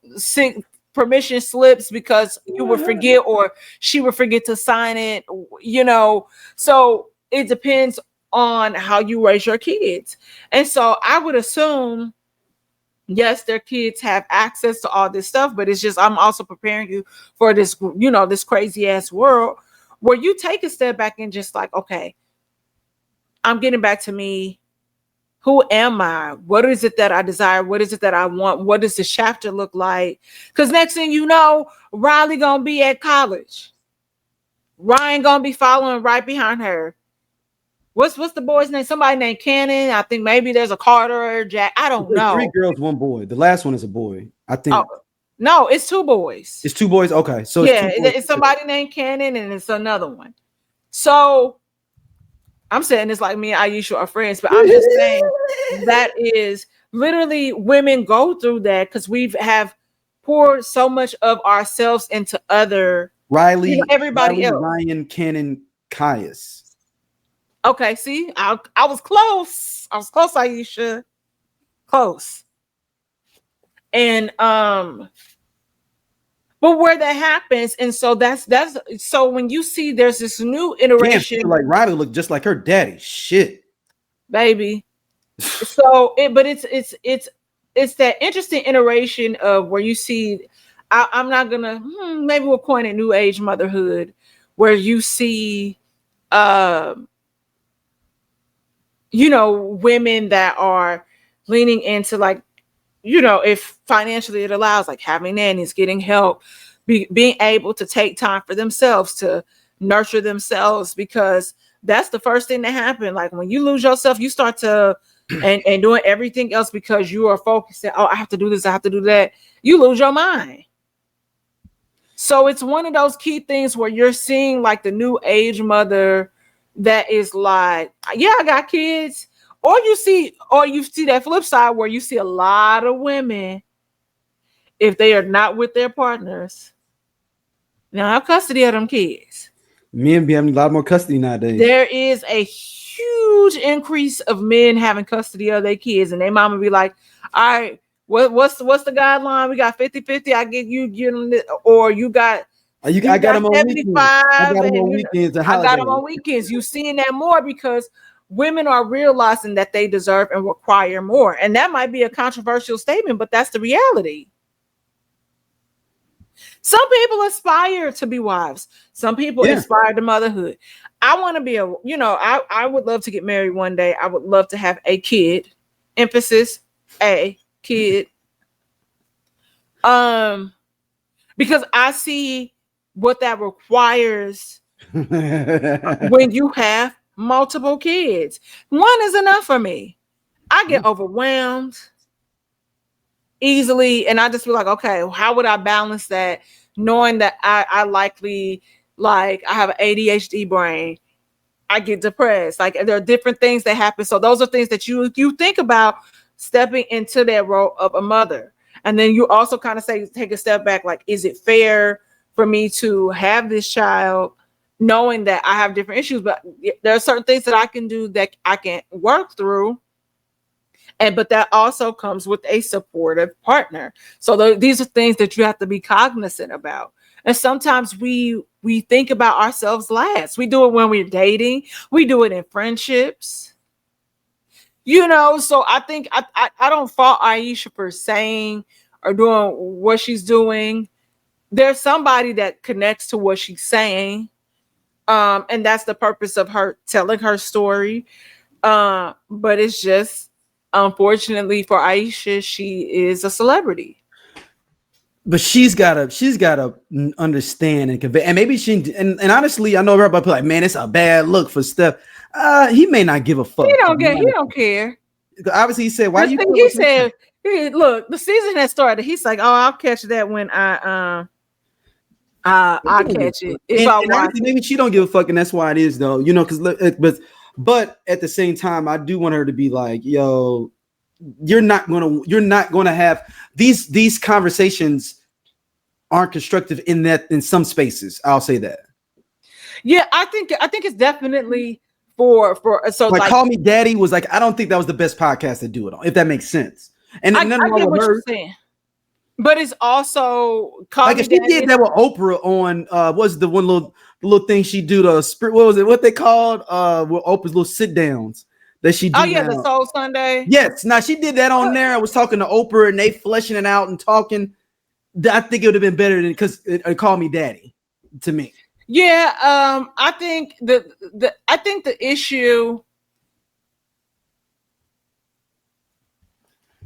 permission slips because you would forget or she would forget to sign it, you know. So it depends on how you raise your kids. And so I would assume, yes, their kids have access to all this stuff, but it's just, I'm also preparing you for this, you know, this crazy ass world where you take a step back and just like, okay, I'm getting back to me. Who am I? What is it that I desire? What is it that I want? What does the chapter look like? Because next thing you know, Riley gonna be at college. Ryan gonna be following right behind her. What's the boy's name? Somebody named Cannon. I think maybe there's a Carter or Jack. I don't know. 3 girls, 1 boy. The last one is a boy, I think. Oh, no, it's 2 boys. It's 2 boys. Okay, so yeah, it's somebody named Cannon and it's another one. So I'm saying it's like me and Ayesha are friends, but I'm just saying that is literally women go through that because we have poured so much of ourselves into other Riley, everybody else. Ryan, Cannon, Caius. Okay, see, I was close. I was close, Ayesha. Close. And but where that happens, and so that's so when you see there's this new iteration, like Riley look just like her daddy. Shit, baby. So it's that interesting iteration of where you see. I'm not gonna maybe we'll coin it new age motherhood, where you see, you know, women that are leaning into, like, you know, if financially it allows, like having nannies, getting help, being able to take time for themselves, to nurture themselves, because that's the first thing that happens. Like when you lose yourself, you start to and doing everything else because you are focused. Oh, I have to do this, I have to do that. You lose your mind. So it's one of those key things where you're seeing like the new age mother that is like, yeah, I got kids. Or you see that flip side where you see a lot of women, if they are not with their partners, now have custody of them kids. Men be having a lot more custody nowadays. There is a huge increase of men having custody of their kids, and their mama be like, all right, what's the guideline? We got 50-50. I get you, or you got. I got them on weekends. I got them on weekends. You're seeing that more because women are realizing that they deserve and require more. And that might be a controversial statement, but that's the reality. Some people aspire to be wives. Some people aspire to motherhood. I want to be I would love to get married one day. I would love to have a kid. emphasis a kid. Because I see what that requires when you have multiple kids. One is enough for me. I get overwhelmed easily, and I just be like, okay, how would I balance that, knowing that I likely, like, I have an ADHD brain. I get depressed. Like, there are different things that happen. So those are things that you think about stepping into that role of a mother. And then you also kind of take a step back, like, is it fair for me to have this child, knowing that I have different issues, but there are certain things that I can do that I can work through. But that also comes with a supportive partner. So these are things that you have to be cognizant about. And sometimes we think about ourselves last. We do it when we're dating. We do it in friendships. So I think I don't fault Ayesha for saying or doing what she's doing. There's somebody that connects to what she's saying. And that's the purpose of her telling her story. But it's just, unfortunately for Ayesha, she is a celebrity. But she's gotta understand and convey. And maybe and honestly, I know everybody like, man, it's a bad look for Steph. He may not give a fuck. He don't care. Obviously, he said, "Why you?" He said, hey, "Look, the season has started." He's like, "Oh, I'll catch that when I'll catch it." And honestly, maybe she don't give a fuck, and that's why it is, though. But at the same time, I do want her to be like, "Yo, you're not gonna have these conversations aren't constructive in some spaces." I'll say that. Yeah, I think it's definitely for so like Call Me Daddy was like, I don't think that was the best podcast to do it on, if that makes sense. And I get what you're saying, but it's also like if she did that with Oprah on what's the one little thing she do, the spirit, what was it, what they called with Oprah's little sit downs that she do. The Soul Sunday. Yes, now she did that on there. I was talking to Oprah and they fleshing it out and talking. I think it would have been better than because it Call Me Daddy to me. Yeah, I think the issue,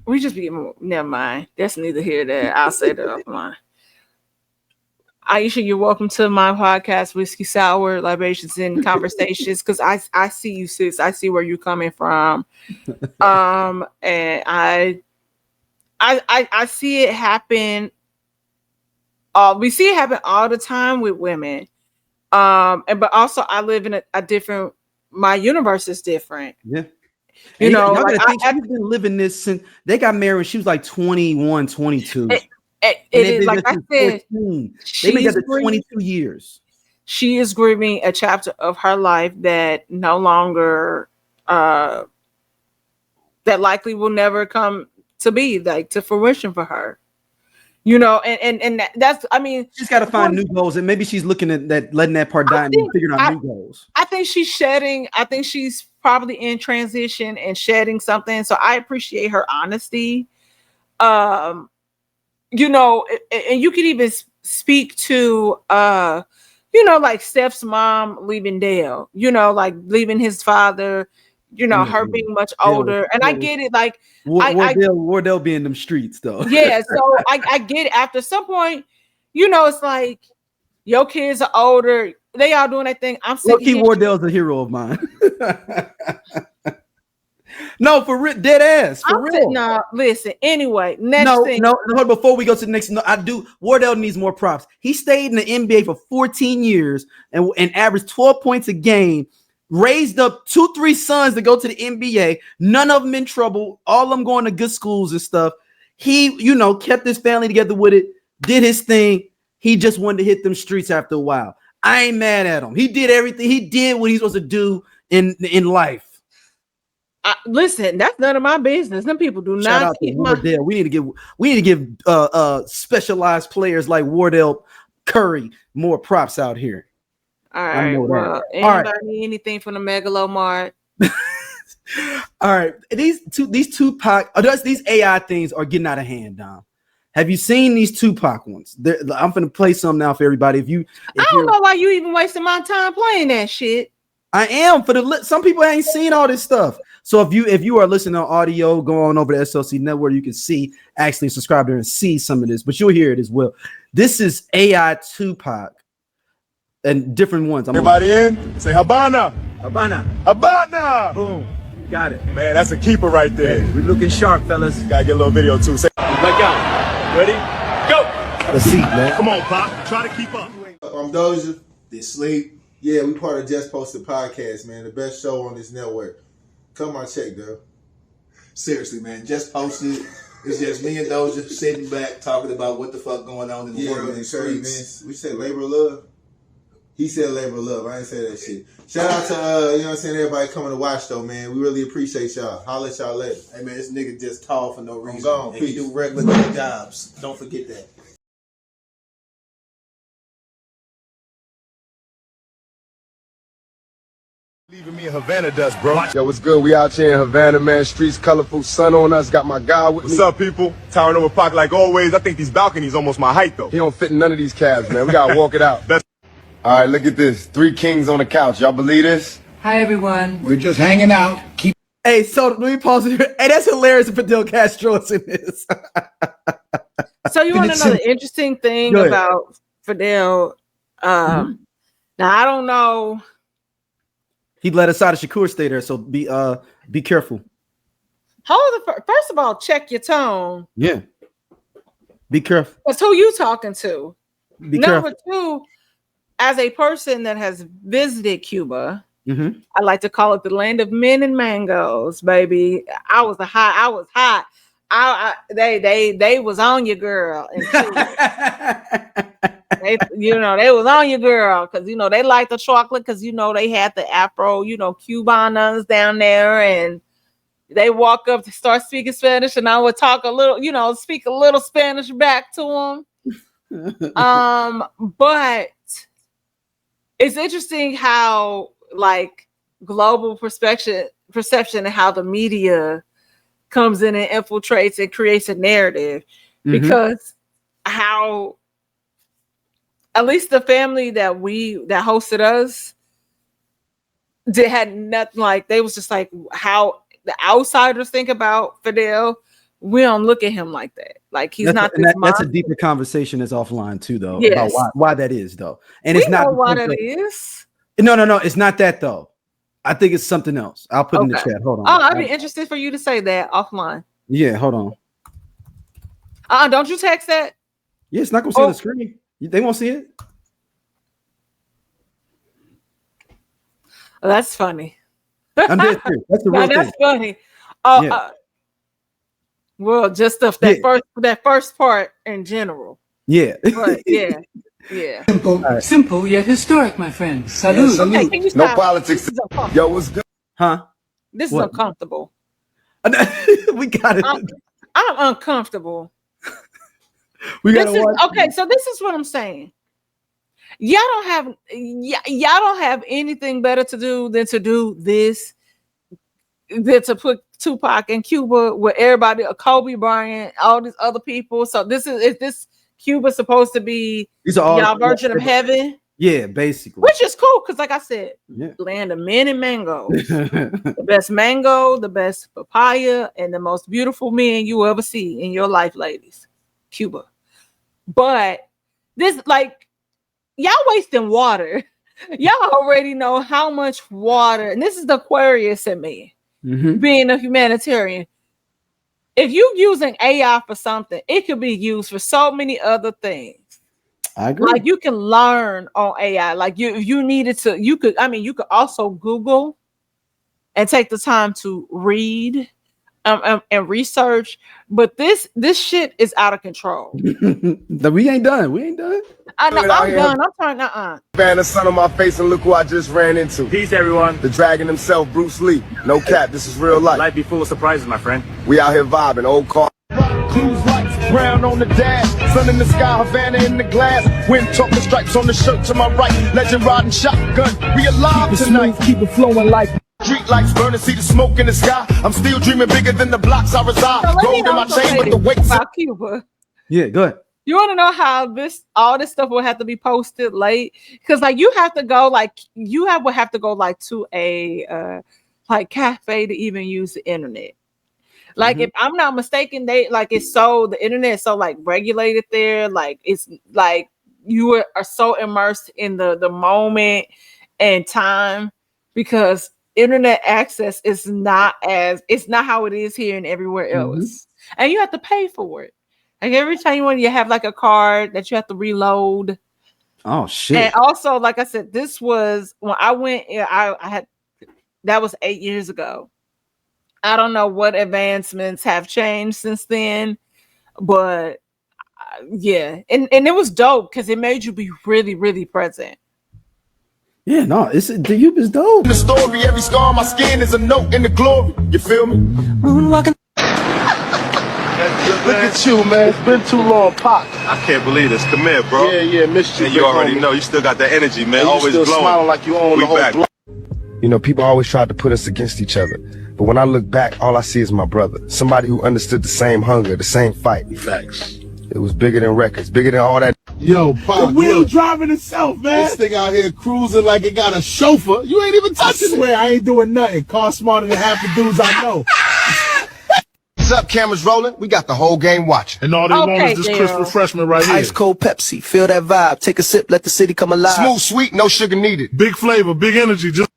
we just be never mind. That's neither here nor there. I'll say that offline. Ayesha, you're welcome to my podcast, Whiskey Sour Libations and Conversations, because I see you, sis. I see where you're coming from, and I see it happen. We see it happen all the time with women. But also I live in a different, my universe is different. Yeah. Y'all gotta think she's been living this since they got married when she was like 21, 22. It is like I said, they made that 22 years. She is grieving a chapter of her life that no longer that likely will never come to be like to fruition for her. And that's, I mean, she's got to find new goals, and maybe she's looking at that, letting that part die and figuring out new goals. I think she's shedding. I think she's probably in transition and shedding something. So I appreciate her honesty. And you could even speak to, like Steph's mom leaving Dale. Like leaving his father. Her being much older, and I get it. Like Wardell be in them streets, though. Yeah, so I get it. After some point, it's like your kids are older. They all doing their thing. I'm saying Wardell's a hero of mine. No, for real, dead ass. For real. No, listen. Anyway, next thing. No. Before we go to the next, Wardell needs more props. He stayed in the NBA for 14 years and averaged 12 points a game. Raised up 2-3 sons to go to the NBA. None of them in trouble. All of them going to good schools and stuff. He, kept his family together with it. Did his thing. He just wanted to hit them streets after a while. I ain't mad at him. He did everything. He did what he's supposed to do in life. Listen, that's none of my business. Some people do Shout not. Out to Wardell. We need to give specialized players like Wardell Curry more props out here. All right. Well, anybody need anything from the Megalomart? All right. These Tupac, these AI things are getting out of hand, Dom. Have you seen these Tupac ones? I'm going to play some now for everybody. I don't know why you even wasting my time playing that shit. I am some people ain't seen all this stuff. So if you are listening on audio, go on over to SOLC Network. You can actually subscribe there and see some of this, but you'll hear it as well. This is AI Tupac and different ones. Everybody in? Say Habana. Habana. Habana. Boom. Got it. Man, that's a keeper right there. We're looking sharp, fellas. Gotta get a little video too. Say, back out. Ready? Go. The seat, man. Come on, Pop. Try to keep up. I'm Doja. They sleep. Yeah, we part of Just Posted Podcast, man. The best show on this network. Come on, check, though. Seriously, man. Just Posted. It's just me and Doja sitting back talking about what the fuck going on in the world and the streets. We said labor of love. He said labor of love. I ain't say that shit. Shout out to, you know what I'm saying, everybody coming to watch, though, man. We really appreciate y'all. Holla at y'all later. Hey, man, this nigga just tall for no reason. I'm gone. And he do regular jobs. Don't forget that. Leaving me in Havana dust, bro. Yo, what's good? We out here in Havana, man. Streets colorful, sun on us. Got my guy with me. What's up, people? Towering over Pac like always. I think these balconies almost my height, though. He don't fit in none of these cabs, man. We gotta walk it out. All right, look at this. 3 kings on the couch. Y'all believe this? Hi, everyone. We're just hanging out. Hey, so let me pause it here. Hey, that's hilarious if Fidel Castro is in this. So you want to know the interesting thing about Fidel? Now, I don't know. He let Assad Shakur stay there, so be careful. First of all, check your tone. Yeah. Be careful. That's who you talking to. Be Number careful. 2, as a person that has visited Cuba, Mm-hmm. I like to call it the land of men and mangoes, baby. I was hot. They was on your girl. They was on your girl because they like the chocolate because they had the Afro, Cubanas down there, and they walk up to start speaking Spanish, and I would talk a little, speak a little Spanish back to them. But it's interesting how global perception and how the media comes in and infiltrates and creates a narrative, because how at least the family that hosted us had nothing, they was just how the outsiders think about Fidel. We don't look at him like that. He's not this that's a deeper conversation that's offline too, though. Yes. About why that is, though. And we it's not know why that is. No, it's not that though. I think it's something else. I'll put in the chat. Hold on. Oh, I'd be interested for you to say that offline. Yeah, hold on. Don't you text that? Yeah, it's not gonna see on the screen. They won't see it. Oh, that's funny. I'm dead serious. That's the real thing. That's funny. Oh, well, just that first part in general. Yeah. But yeah. Simple yet historic, my friend. Salute. Okay, can you No stop? politics. Yo, what's good? Huh? This is uncomfortable. We got it. I'm uncomfortable. We gotta watch. Okay, so this is what I'm saying. Y'all don't have anything better to do than to do this, than to put Tupac in Cuba with everybody, Kobe Bryant, all these other people. So is this Cuba supposed to be y'all version of heaven? Yeah, basically. Which is cool because, like I said, land of men and mangoes. The best mango, the best papaya, and the most beautiful men you ever see in your life, ladies. Cuba. But this, y'all wasting water. Y'all already know how much water, and this is the Aquarius in me, being a humanitarian. If you're using AI for something, it could be used for so many other things. I agree. You can learn on AI. If you needed to, you could also Google and take the time to read and research. But this shit is out of control. We ain't done. I'm done. I'm turning Fan, sun on my face, and look who I just ran into. Peace, everyone. The dragon himself, Bruce Lee. No cap, this is real life. Life be full of surprises, my friend. We out here vibing, old car. Cruise lights, brown on the dash, sun in the sky, Havana in the glass. Wind talking stripes on the shirt to my right. Legend riding shotgun, we alive tonight. Keep it flowing like street lights burning, see the smoke in the sky. I'm still dreaming bigger than the blocks I reside. Gold in my chain with the weights. About Cuba. Yeah, go ahead. You want to know how all this stuff will have to be posted late? Because like you have to go like would have to go like to a like cafe to even use the internet. Like if I'm not mistaken, they like the internet is so like regulated there. Like it's like you are so immersed in the moment and time because internet access is not how it is here and everywhere else. And you have to pay for it. Like every time you have like a card that you have to reload. Oh shit. And also, like I said, this was when I went, I had that was 8 years ago. I don't know what advancements have changed since then, but yeah. And it was dope because it made you be really, really present. Yeah, no, the youth is dope. The story, every scar on my skin is a note in the glory. You feel me? Moonwalking. Look at you, man. It's been too long, Pop. I can't believe this. Come here, bro. Yeah, missed you. And you already know. You still got that energy, man. You Always still glowing. smiling like you own the whole back. block. You know, people always tried to put us against each other. But when I look back, all I see is my brother. Somebody who understood the same hunger, the same fight. Facts. It was bigger than records, bigger than all that. Yo, Pop, the wheel driving itself, man. This thing out here cruising like it got a chauffeur. You ain't even touching it. I swear, I ain't doing nothing. Car smarter than half the dudes I know. What's up, cameras rolling? We got the whole game watching. And all they want is this crisp refreshment right here. Ice cold Pepsi, feel that vibe. Take a sip, let the city come alive. Smooth, sweet, no sugar needed. Big flavor, big energy. Just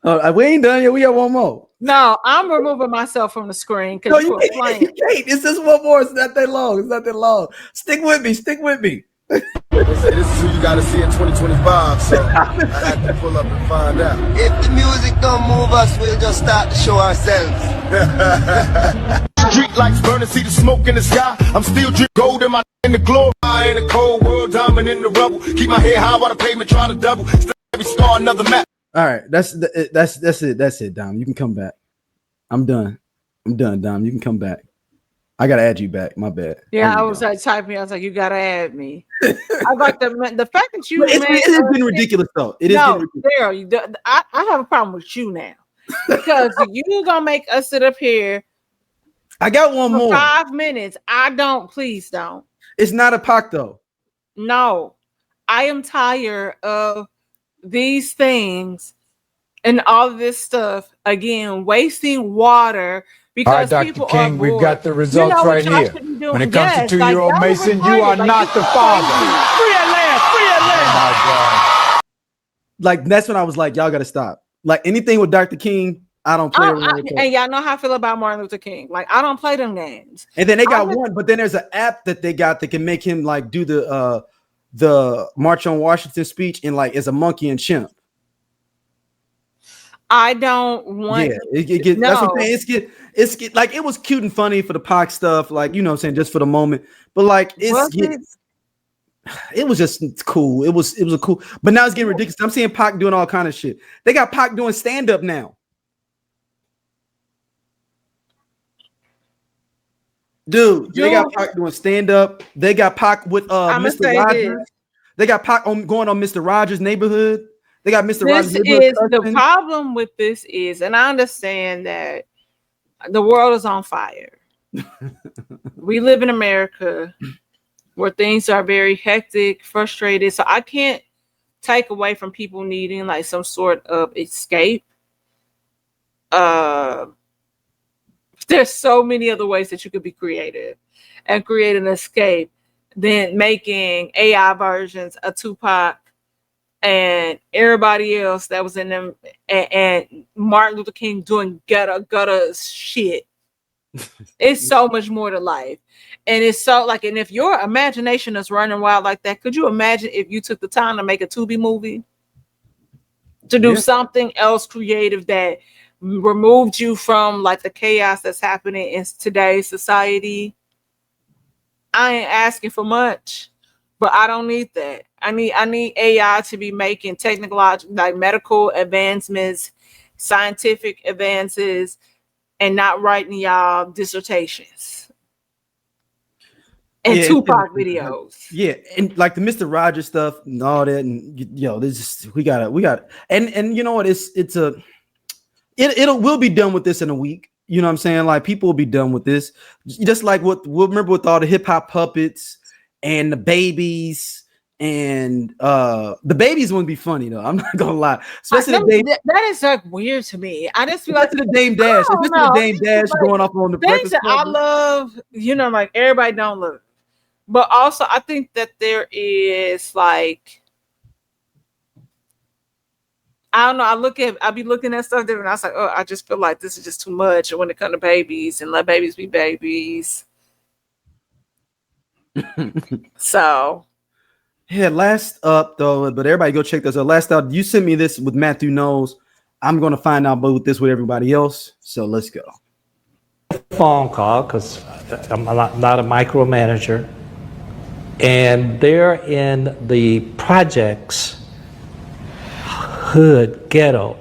we ain't done yet. We got one more. No, I'm removing myself from the screen because you can't. It's just one more. It's not that long. Stick with me. This is who you gotta see in 2025, so I had to pull up and find out. If the music don't move us, we'll just start to show ourselves. Street lights burning, see the smoke in the sky. I'm still drip gold in the glory. I in a cold world, diamond in the rubble. Keep my head high while the pavement try to double. Still every star, another map. All right, that's it, Dom. You can come back. I'm done, Dom. You can come back. I gotta add you back. My bad. Yeah, I was like typing. I was like, you gotta add me. I like the fact that you. It is getting ridiculous though. It is getting ridiculous. Daryl, I have a problem with you now because you gonna make us sit up here. I got one more. 5 minutes. Please don't. It's not a Pac though. No, I am tired of these things and all of this stuff again, wasting water because all right, people Dr. King, are bored. we've got the results right here. When it comes to 2-year-old Mason, you are not the father. Free Atlanta. Like that's when I was like, y'all gotta stop. Like anything with Dr. King, I don't play. And y'all know how I feel about Martin Luther King. Like I don't play them games. And then they got one, but then there's an app that they got that can make him like do the March on Washington speech in like as a monkey and chimp. I don't want. Yeah, that's what I'm saying. It's like it was cute and funny for the Pac stuff, like you know what I'm saying, just for the moment. But like it was just cool. It was a cool, but now it's getting ridiculous. I'm seeing Pac doing all kind of shit. They got Pac doing stand-up now. Dude, they got Pac doing stand-up. They got Pac with Mr. Rogers. They got Pac going on Mr. Rogers' Neighborhood. They got Mr. Rogers. The problem with this is, and I understand that the world is on fire. We live in America where things are very hectic, frustrated. So I can't take away from people needing like some sort of escape. There's so many other ways that you could be creative and create an escape than making AI versions of Tupac and everybody else that was in them and Martin Luther King doing gutter shit. It's so much more to life. And it's so like, and if your imagination is running wild like that, could you imagine if you took the time to make a Tubi movie? To do something else creative that removed you from like the chaos that's happening in today's society? I ain't asking for much, but I don't need that. I need AI to be making technological, like medical advancements, scientific advances, and not writing y'all dissertations and Tupac videos. Yeah, and like the Mr. Rogers stuff and all that, and this we got and you know what? We'll be done with this in a week. You know what I'm saying? Like people will be done with this. Just like remember with all the hip hop puppets and the babies. And the babies wouldn't be funny though. I'm not gonna lie. Especially that is like weird to me. I just feel like the Dame Dash. Especially the Dame Dash going off on the things that I love, like everybody don't love. But also I think that there is like, I don't know. I'll be looking at stuff different. I was like, oh, I just feel like this is just too much when it comes to babies and let babies be babies. So yeah, last up though, but everybody go check this out. Last up, you sent me this with Matthew Knowles. I'm gonna find out about this with everybody else. So let's go. Phone call because I'm not a micromanager, and they're in the projects hood ghetto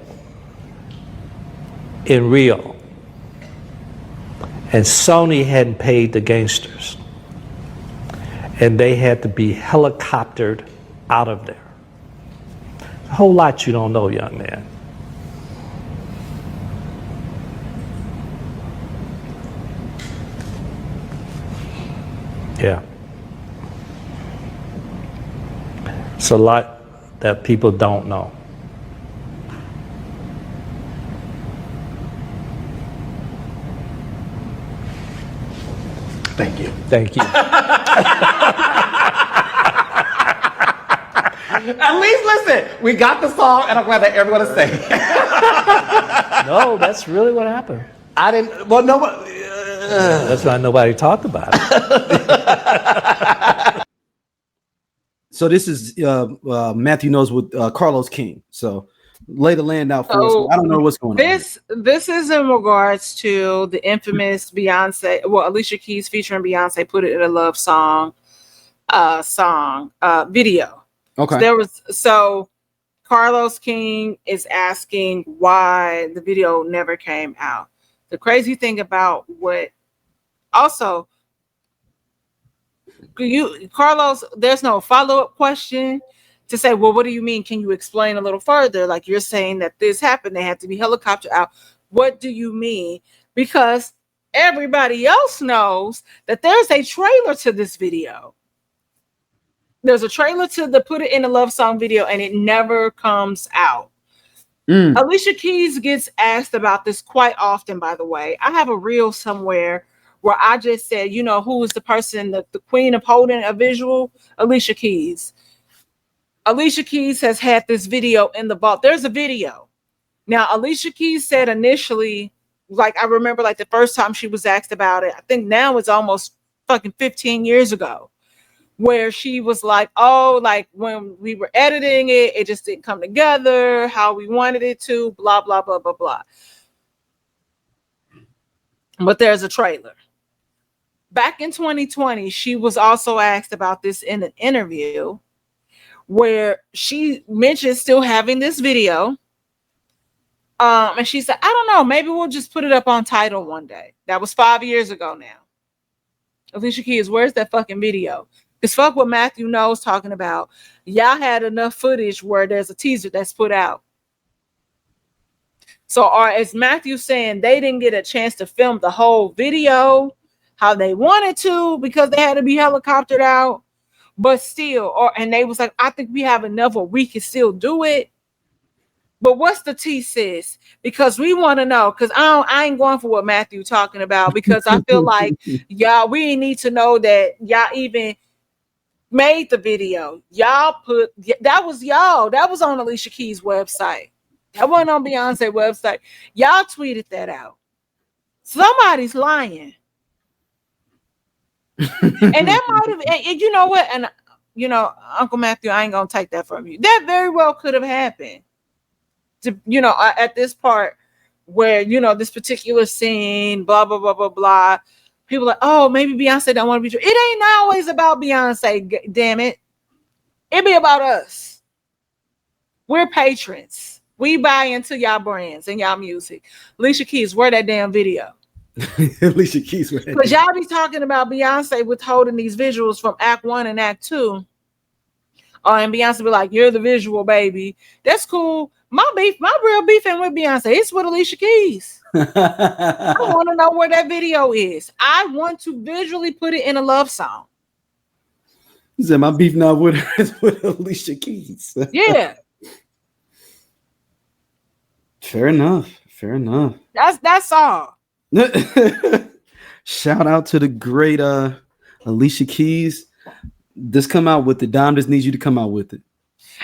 in Rio, and Sony hadn't paid the gangsters, and they had to be helicoptered out of there. A whole lot you don't know, young man. Yeah. It's a lot that people don't know. Thank you. Thank you. At least listen, we got the song, and I'm glad that everyone is saying. No, that's really what happened. I didn't. Well, no. That's why nobody talked about it. So this is Matthew Knowles with Carlos King. So lay the land out for us. I don't know what's going on. This is in regards to the infamous Beyonce. Well, Alicia Keys featuring Beyonce put it in a love song video. Okay. So Carlos King is asking why the video never came out. The crazy thing about Carlos, there's no follow-up question to say, well, what do you mean? Can you explain a little further? Like you're saying that this happened, they had to be helicoptered out. What do you mean? Because everybody else knows that there's a trailer to this video. There's a trailer to the Put It in a Love Song video, and it never comes out. Alicia Keys gets asked about this quite often, by the way. I have a reel somewhere where I just said, who is the person, the queen of holding a visual? Alicia Keys. Alicia Keys has had this video in the vault. There's a video. Now, Alicia Keys said initially, like I remember like the first time she was asked about it, I think now it's almost fucking 15 years ago, where she was like, oh, like when we were editing it, it just didn't come together how we wanted it to, blah, blah, blah, blah, blah. But there's a trailer. Back in 2020, she was also asked about this in an interview where she mentioned still having this video. And she said, I don't know, maybe we'll just put it up on Tidal one day. That was 5 years ago now. Alicia Keys, where's that fucking video? Because fuck what Matthew Knowles talking about. Y'all had enough footage where there's a teaser that's put out. So, or as Matthew saying, they didn't get a chance to film the whole video how they wanted to because they had to be helicoptered out. But still, and they was like, I think we have enough where we can still do it. But what's the tea, sis? Because we want to know. Because I ain't going for what Matthew talking about. Because I feel like we need to know that y'all even made the video. That was on Alicia Keys' website. That wasn't on Beyonce's website. Y'all tweeted that out. Somebody's lying. And that might have, and you know what? And Uncle Matthew, I ain't gonna take that from you. That very well could have happened. At this part where this particular scene, blah blah blah blah blah. People are like, oh, maybe Beyonce don't want to be true. It ain't always about Beyonce, damn it. It be about us. We're patrons. We buy into y'all brands and y'all music. Alicia Keys, where that damn video? Alicia Keys, where that? Because y'all be talking about Beyonce withholding these visuals from Act 1 and Act 2. And Beyonce be like, you're the visual, baby. That's cool. My real beef ain't with Beyonce. It's with Alicia Keys. I want to know where that video is. I want to visually put it in a love song. He said, my beef now with her is with Alicia Keys. Yeah. Fair enough. Fair enough. That's all. Shout out to the great Alicia Keys. Just come out with it. Dom just needs you to come out with it.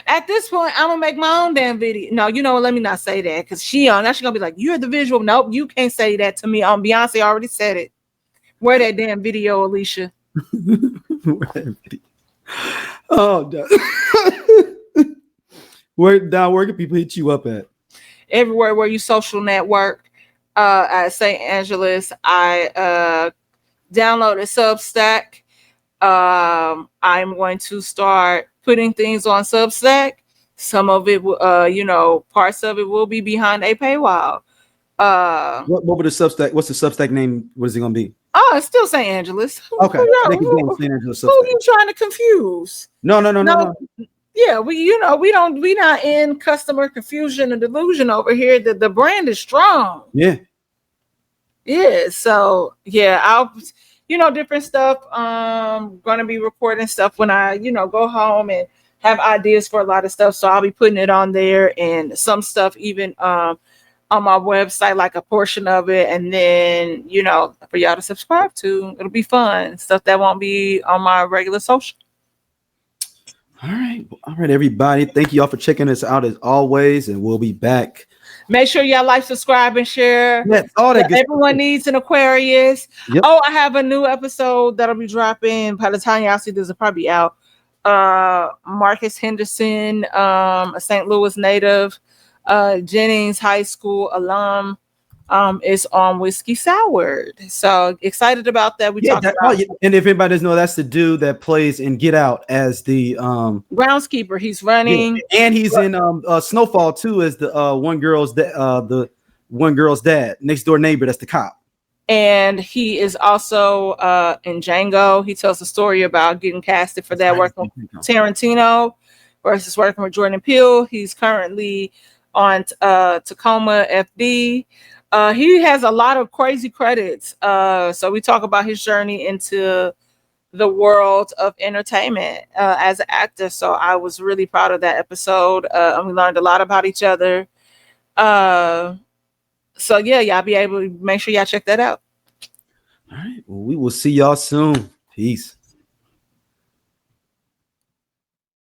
At this point, I'm gonna make my own damn video. No, you know what? Let me not say that because she's gonna be like, "You're the visual." Nope, you can't say that to me. Beyonce already said it. Where that damn video, Alicia? Oh, where can people hit you up at? Everywhere where you social network. At St. Angeles, I downloaded Substack. I'm going to start putting things on Substack. Some of it, parts of it will be behind a paywall. What would the Substack? What's the Substack name? What is it gonna be? Oh, it's still St. Angeles. Okay, Who you trying to confuse? No. Yeah, we not in customer confusion and delusion over here. The brand is strong. Yeah. Yeah. So yeah, I'll different stuff. Gonna be recording stuff when I go home and have ideas for a lot of stuff. So I'll be putting it on there and some stuff even on my website, like a portion of it, and then for y'all to subscribe to. It'll be fun stuff that won't be on my regular social. All right, everybody. Thank you all for checking us out as always, and we'll be back. Make sure y'all like, subscribe, and share. Yes, all that good Everyone stuff. needs an Aquarius. Yep. Oh, I have a new episode that'll be dropping. By the time y'all see this, it'll probably be out. Marcus Henderson, a St. Louis native, Jennings High School alum, is on Whiskey Soured. So excited about that. And if anybody doesn't know, that's the dude that plays in Get Out as the groundskeeper. He's running, and he's in Snowfall too as the one girl's dad, next door neighbor. That's the cop. And he is also in Django. He tells the story about getting casted for that, working with Tarantino versus working with Jordan Peele. He's currently on Tacoma FD. He has a lot of crazy credits. So we talk about his journey into the world of entertainment as an actor. So I was really proud of that episode. And we learned a lot about each other. So yeah, y'all be able to make sure y'all check that out. All right. Well, we will see y'all soon. Peace.